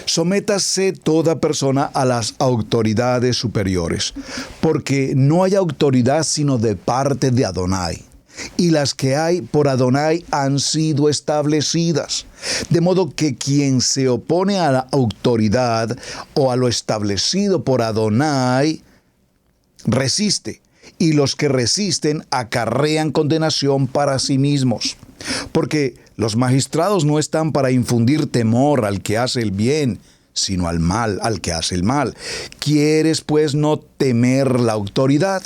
Sométase toda persona a las autoridades superiores, porque no hay autoridad sino de parte de Adonai, y las que hay por Adonai han sido establecidas. De modo que quien se opone a la autoridad o a lo establecido por Adonai, resiste. Y los que resisten acarrean condenación para sí mismos. Porque los magistrados no están para infundir temor al que hace el bien, sino al que hace el mal. ¿Quieres pues no temer la autoridad?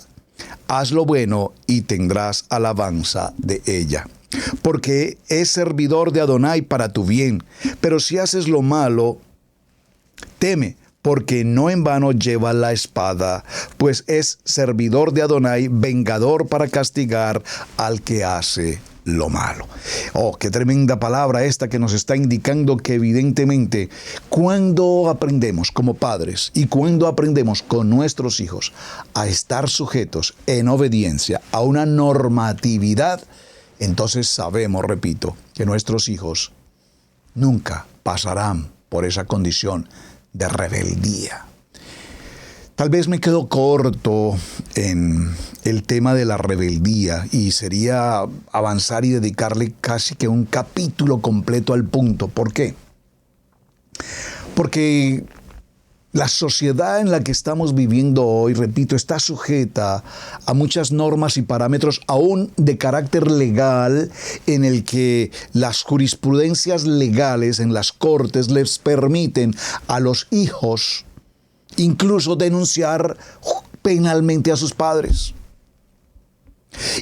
Haz lo bueno y tendrás alabanza de ella. Porque es servidor de Adonai para tu bien. Pero si haces lo malo, teme, porque no en vano lleva la espada, pues es servidor de Adonai, vengador para castigar al que hace lo malo. Oh, qué tremenda palabra esta que nos está indicando que evidentemente cuando aprendemos como padres y cuando aprendemos con nuestros hijos a estar sujetos en obediencia a una normatividad, entonces sabemos, repito, que nuestros hijos nunca pasarán por esa condición de rebeldía. Tal vez me quedo corto en el tema de la rebeldía y sería avanzar y dedicarle casi que un capítulo completo al punto. ¿Por qué? Porque la sociedad en la que estamos viviendo hoy, repito, está sujeta a muchas normas y parámetros aún de carácter legal, en el que las jurisprudencias legales en las cortes les permiten a los hijos incluso denunciar penalmente a sus padres.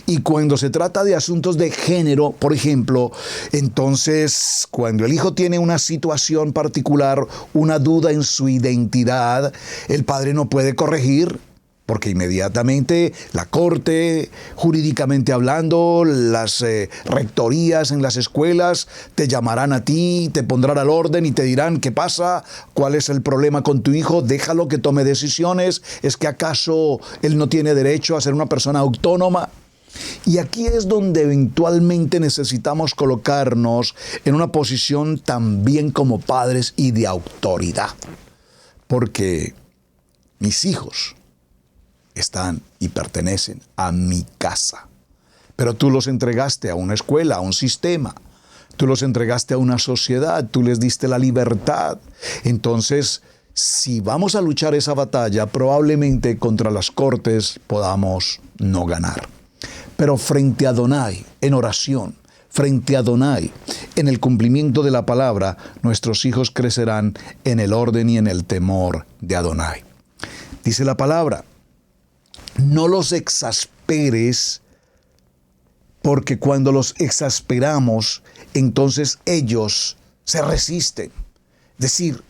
Y cuando se trata de asuntos de género, por ejemplo, entonces cuando el hijo tiene una situación particular, una duda en su identidad, el padre no puede corregir, porque inmediatamente la corte, jurídicamente hablando, las rectorías en las escuelas te llamarán a ti, te pondrán al orden y te dirán qué pasa, cuál es el problema con tu hijo, déjalo que tome decisiones, ¿es que acaso él no tiene derecho a ser una persona autónoma? Y aquí es donde eventualmente necesitamos colocarnos en una posición también como padres y de autoridad, porque mis hijos están y pertenecen a mi casa. Pero tú los entregaste a una escuela, a un sistema. Tú los entregaste a una sociedad, tú les diste la libertad. Entonces, si vamos a luchar esa batalla, probablemente contra las cortes podamos no ganar. Pero frente a Adonai, en oración, frente a Adonai, en el cumplimiento de la palabra, nuestros hijos crecerán en el orden y en el temor de Adonai. Dice la palabra, no los exasperes, porque cuando los exasperamos, entonces ellos se resisten. Es decir,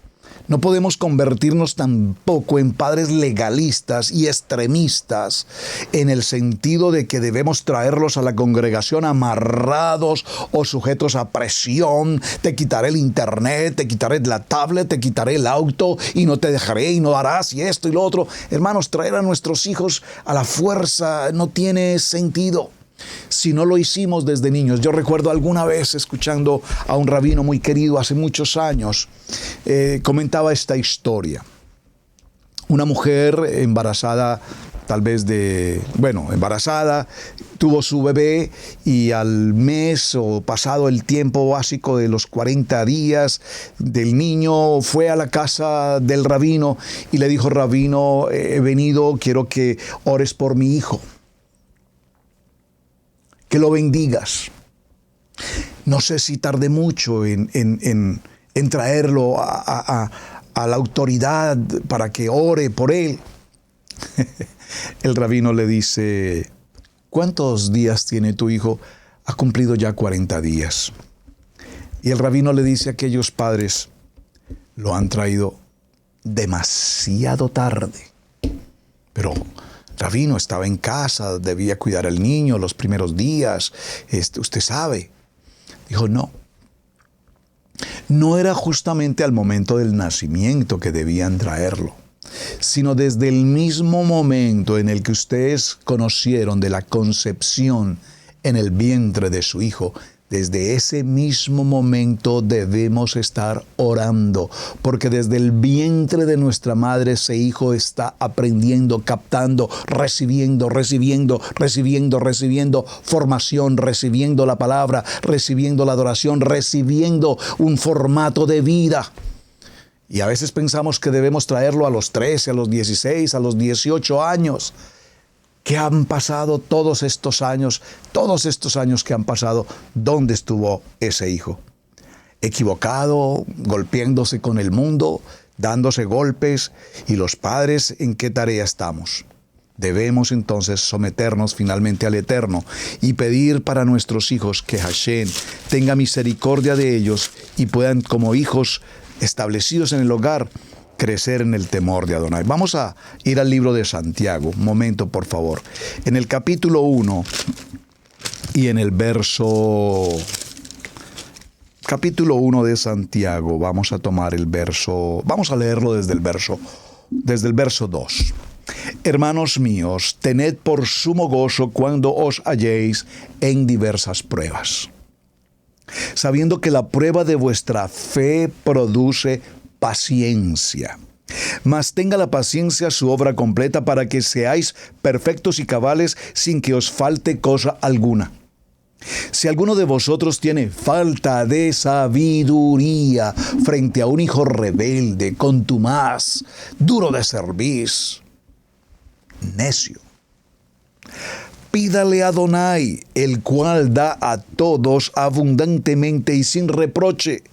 no podemos convertirnos tampoco en padres legalistas y extremistas en el sentido de que debemos traerlos a la congregación amarrados o sujetos a presión. Te quitaré el internet, te quitaré la tablet, te quitaré el auto y no te dejaré y no harás y esto y lo otro. Hermanos, traer a nuestros hijos a la fuerza no tiene sentido. Si no lo hicimos desde niños. Yo recuerdo alguna vez escuchando a un rabino muy querido hace muchos años, comentaba esta historia. Una mujer embarazada, embarazada, tuvo su bebé y al mes o pasado el tiempo básico de los 40 días del niño, fue a la casa del rabino y le dijo, rabino, he venido, quiero que ores por mi hijo. Que lo bendigas. No sé si tardé mucho en traerlo a la autoridad para que ore por él. El rabino le dice, ¿cuántos días tiene tu hijo? Ha cumplido ya 40 días. Y el rabino le dice a aquellos padres, lo han traído demasiado tarde. Pero rabino, estaba en casa, debía cuidar al niño los primeros días, usted sabe. Dijo, no era justamente al momento del nacimiento que debían traerlo, sino desde el mismo momento en el que ustedes conocieron de la concepción en el vientre de su hijo. Desde ese mismo momento debemos estar orando, porque desde el vientre de nuestra madre ese hijo está aprendiendo, captando, recibiendo formación, recibiendo la palabra, recibiendo la adoración, recibiendo un formato de vida. Y a veces pensamos que debemos traerlo a los 13, a los 16, a los 18 años. ¿Qué han pasado todos estos años que han pasado? ¿Dónde estuvo ese hijo? Equivocado, golpeándose con el mundo, dándose golpes. ¿Y los padres en qué tarea estamos? Debemos entonces someternos finalmente al Eterno y pedir para nuestros hijos que Hashem tenga misericordia de ellos y puedan, como hijos establecidos en el hogar, crecer en el temor de Adonai. Vamos a ir al libro de Santiago. Un momento, por favor. En el capítulo 1 y en el capítulo 1 de Santiago, vamos a leerlo desde el verso 2. Hermanos míos, tened por sumo gozo cuando os halléis en diversas pruebas, sabiendo que la prueba de vuestra fe produce paciencia. Mas tenga la paciencia su obra completa para que seáis perfectos y cabales sin que os falte cosa alguna. Si alguno de vosotros tiene falta de sabiduría frente a un hijo rebelde, contumaz, duro de cerviz, necio, pídale a Adonai, el cual da a todos abundantemente y sin reproche,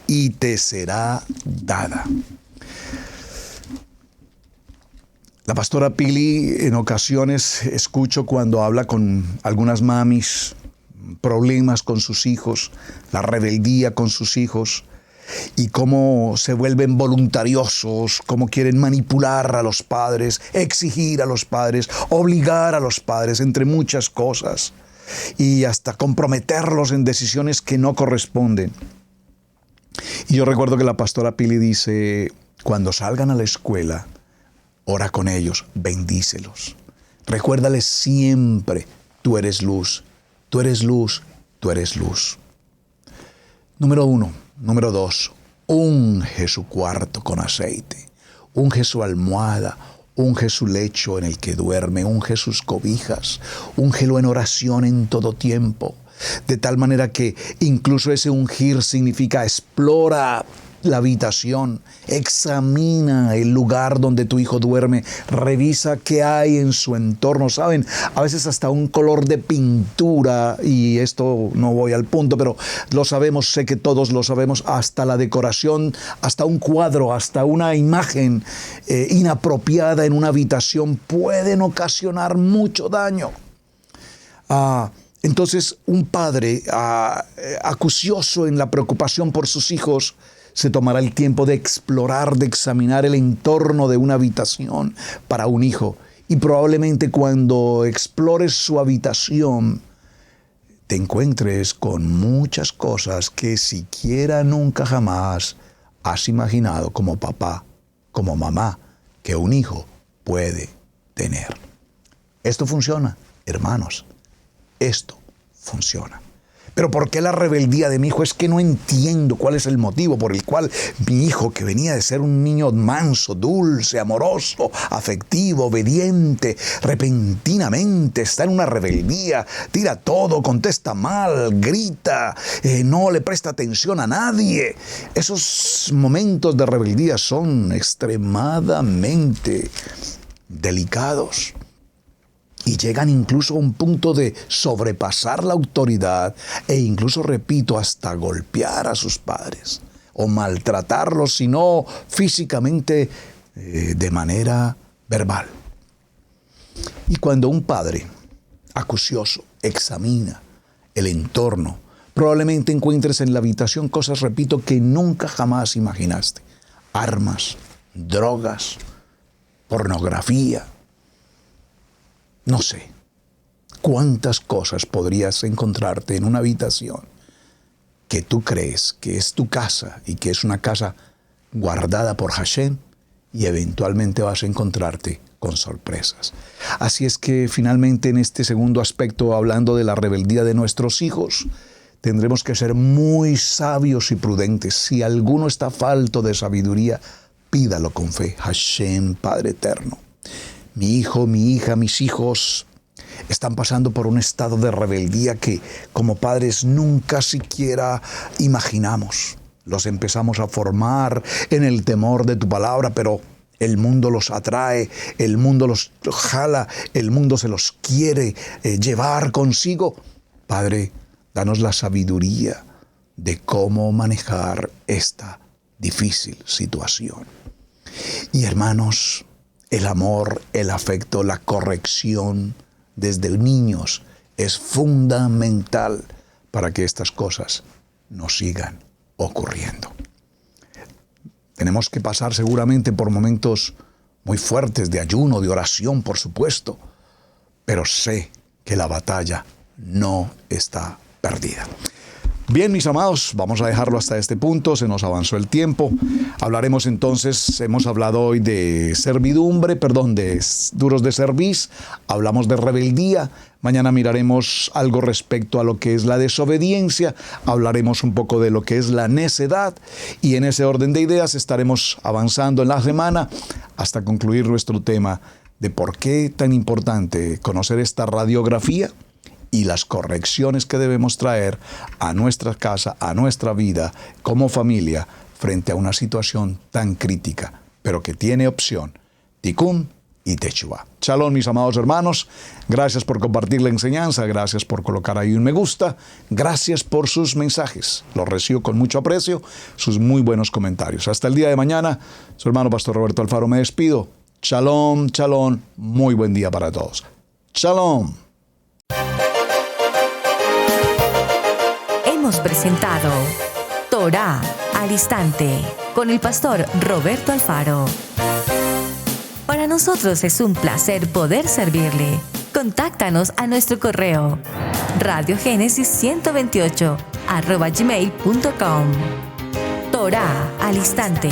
y te será dada. La pastora Pili en ocasiones escucho cuando habla con algunas mamis, problemas con sus hijos, la rebeldía con sus hijos y cómo se vuelven voluntariosos, cómo quieren manipular a los padres, exigir a los padres, obligar a los padres, entre muchas cosas, y hasta comprometerlos en decisiones que no corresponden. Y yo recuerdo que la pastora Pili dice, cuando salgan a la escuela, ora con ellos, bendícelos. Recuérdales siempre, tú eres luz, tú eres luz, tú eres luz. Número 1. Número 2. Unge su cuarto con aceite. Unge su almohada. Unge su lecho en el que duerme. Unge sus cobijas. Úngelo en oración en todo tiempo. De tal manera que incluso ese ungir significa explora la habitación, examina el lugar donde tu hijo duerme, revisa qué hay en su entorno. ¿Saben? A veces hasta un color de pintura, y esto no voy al punto, pero lo sabemos, sé que todos lo sabemos, hasta la decoración, hasta un cuadro, hasta una imagen inapropiada en una habitación pueden ocasionar mucho daño. Entonces, un padre acucioso en la preocupación por sus hijos se tomará el tiempo de explorar, de examinar el entorno de una habitación para un hijo. Y probablemente cuando explores su habitación, te encuentres con muchas cosas que siquiera nunca jamás has imaginado como papá, como mamá, que un hijo puede tener. Esto funciona, hermanos. Esto funciona. Pero ¿por qué la rebeldía de mi hijo? Es que no entiendo cuál es el motivo por el cual mi hijo, que venía de ser un niño manso, dulce, amoroso, afectivo, obediente, repentinamente está en una rebeldía, tira todo, contesta mal, grita, no le presta atención a nadie. Esos momentos de rebeldía son extremadamente delicados. Y llegan incluso a un punto de sobrepasar la autoridad e incluso, repito, hasta golpear a sus padres o maltratarlos, si no físicamente, de manera verbal. Y cuando un padre acucioso examina el entorno, probablemente encuentres en la habitación cosas, repito, que nunca jamás imaginaste. Armas, drogas, pornografía. No sé cuántas cosas podrías encontrarte en una habitación que tú crees que es tu casa y que es una casa guardada por Hashem, y eventualmente vas a encontrarte con sorpresas. Así es que finalmente en este segundo aspecto, hablando de la rebeldía de nuestros hijos, tendremos que ser muy sabios y prudentes. Si alguno está falto de sabiduría, pídalo con fe. Hashem, Padre eterno, mi hijo, mi hija, mis hijos están pasando por un estado de rebeldía que como padres nunca siquiera imaginamos. Los empezamos a formar en el temor de tu palabra, pero el mundo los atrae, el mundo los jala, el mundo se los quiere llevar consigo. Padre, danos la sabiduría de cómo manejar esta difícil situación. Y hermanos, el amor, el afecto, la corrección desde niños es fundamental para que estas cosas no sigan ocurriendo. Tenemos que pasar seguramente por momentos muy fuertes de ayuno, de oración, por supuesto, pero sé que la batalla no está perdida. Bien, mis amados, vamos a dejarlo hasta este punto, se nos avanzó el tiempo. Hablaremos entonces, hemos hablado hoy de servidumbre, de duros de cerviz, hablamos de rebeldía. Mañana miraremos algo respecto a lo que es la desobediencia, hablaremos un poco de lo que es la necedad, y en ese orden de ideas estaremos avanzando en la semana hasta concluir nuestro tema de por qué tan importante conocer esta radiografía y las correcciones que debemos traer a nuestra casa, a nuestra vida como familia frente a una situación tan crítica, pero que tiene opción, Tikkun y Teshuvah. Shalom, mis amados hermanos, gracias por compartir la enseñanza, gracias por colocar ahí un me gusta, gracias por sus mensajes, los recibo con mucho aprecio, sus muy buenos comentarios. Hasta el día de mañana, su hermano Pastor Roberto Alfaro me despido. Shalom, shalom. Muy buen día para todos. Shalom. Hemos presentado Torá al Instante con el pastor Roberto Alfaro. Para nosotros es un placer poder servirle. Contáctanos a nuestro correo radiogenesis128@gmail.com. Torá al Instante.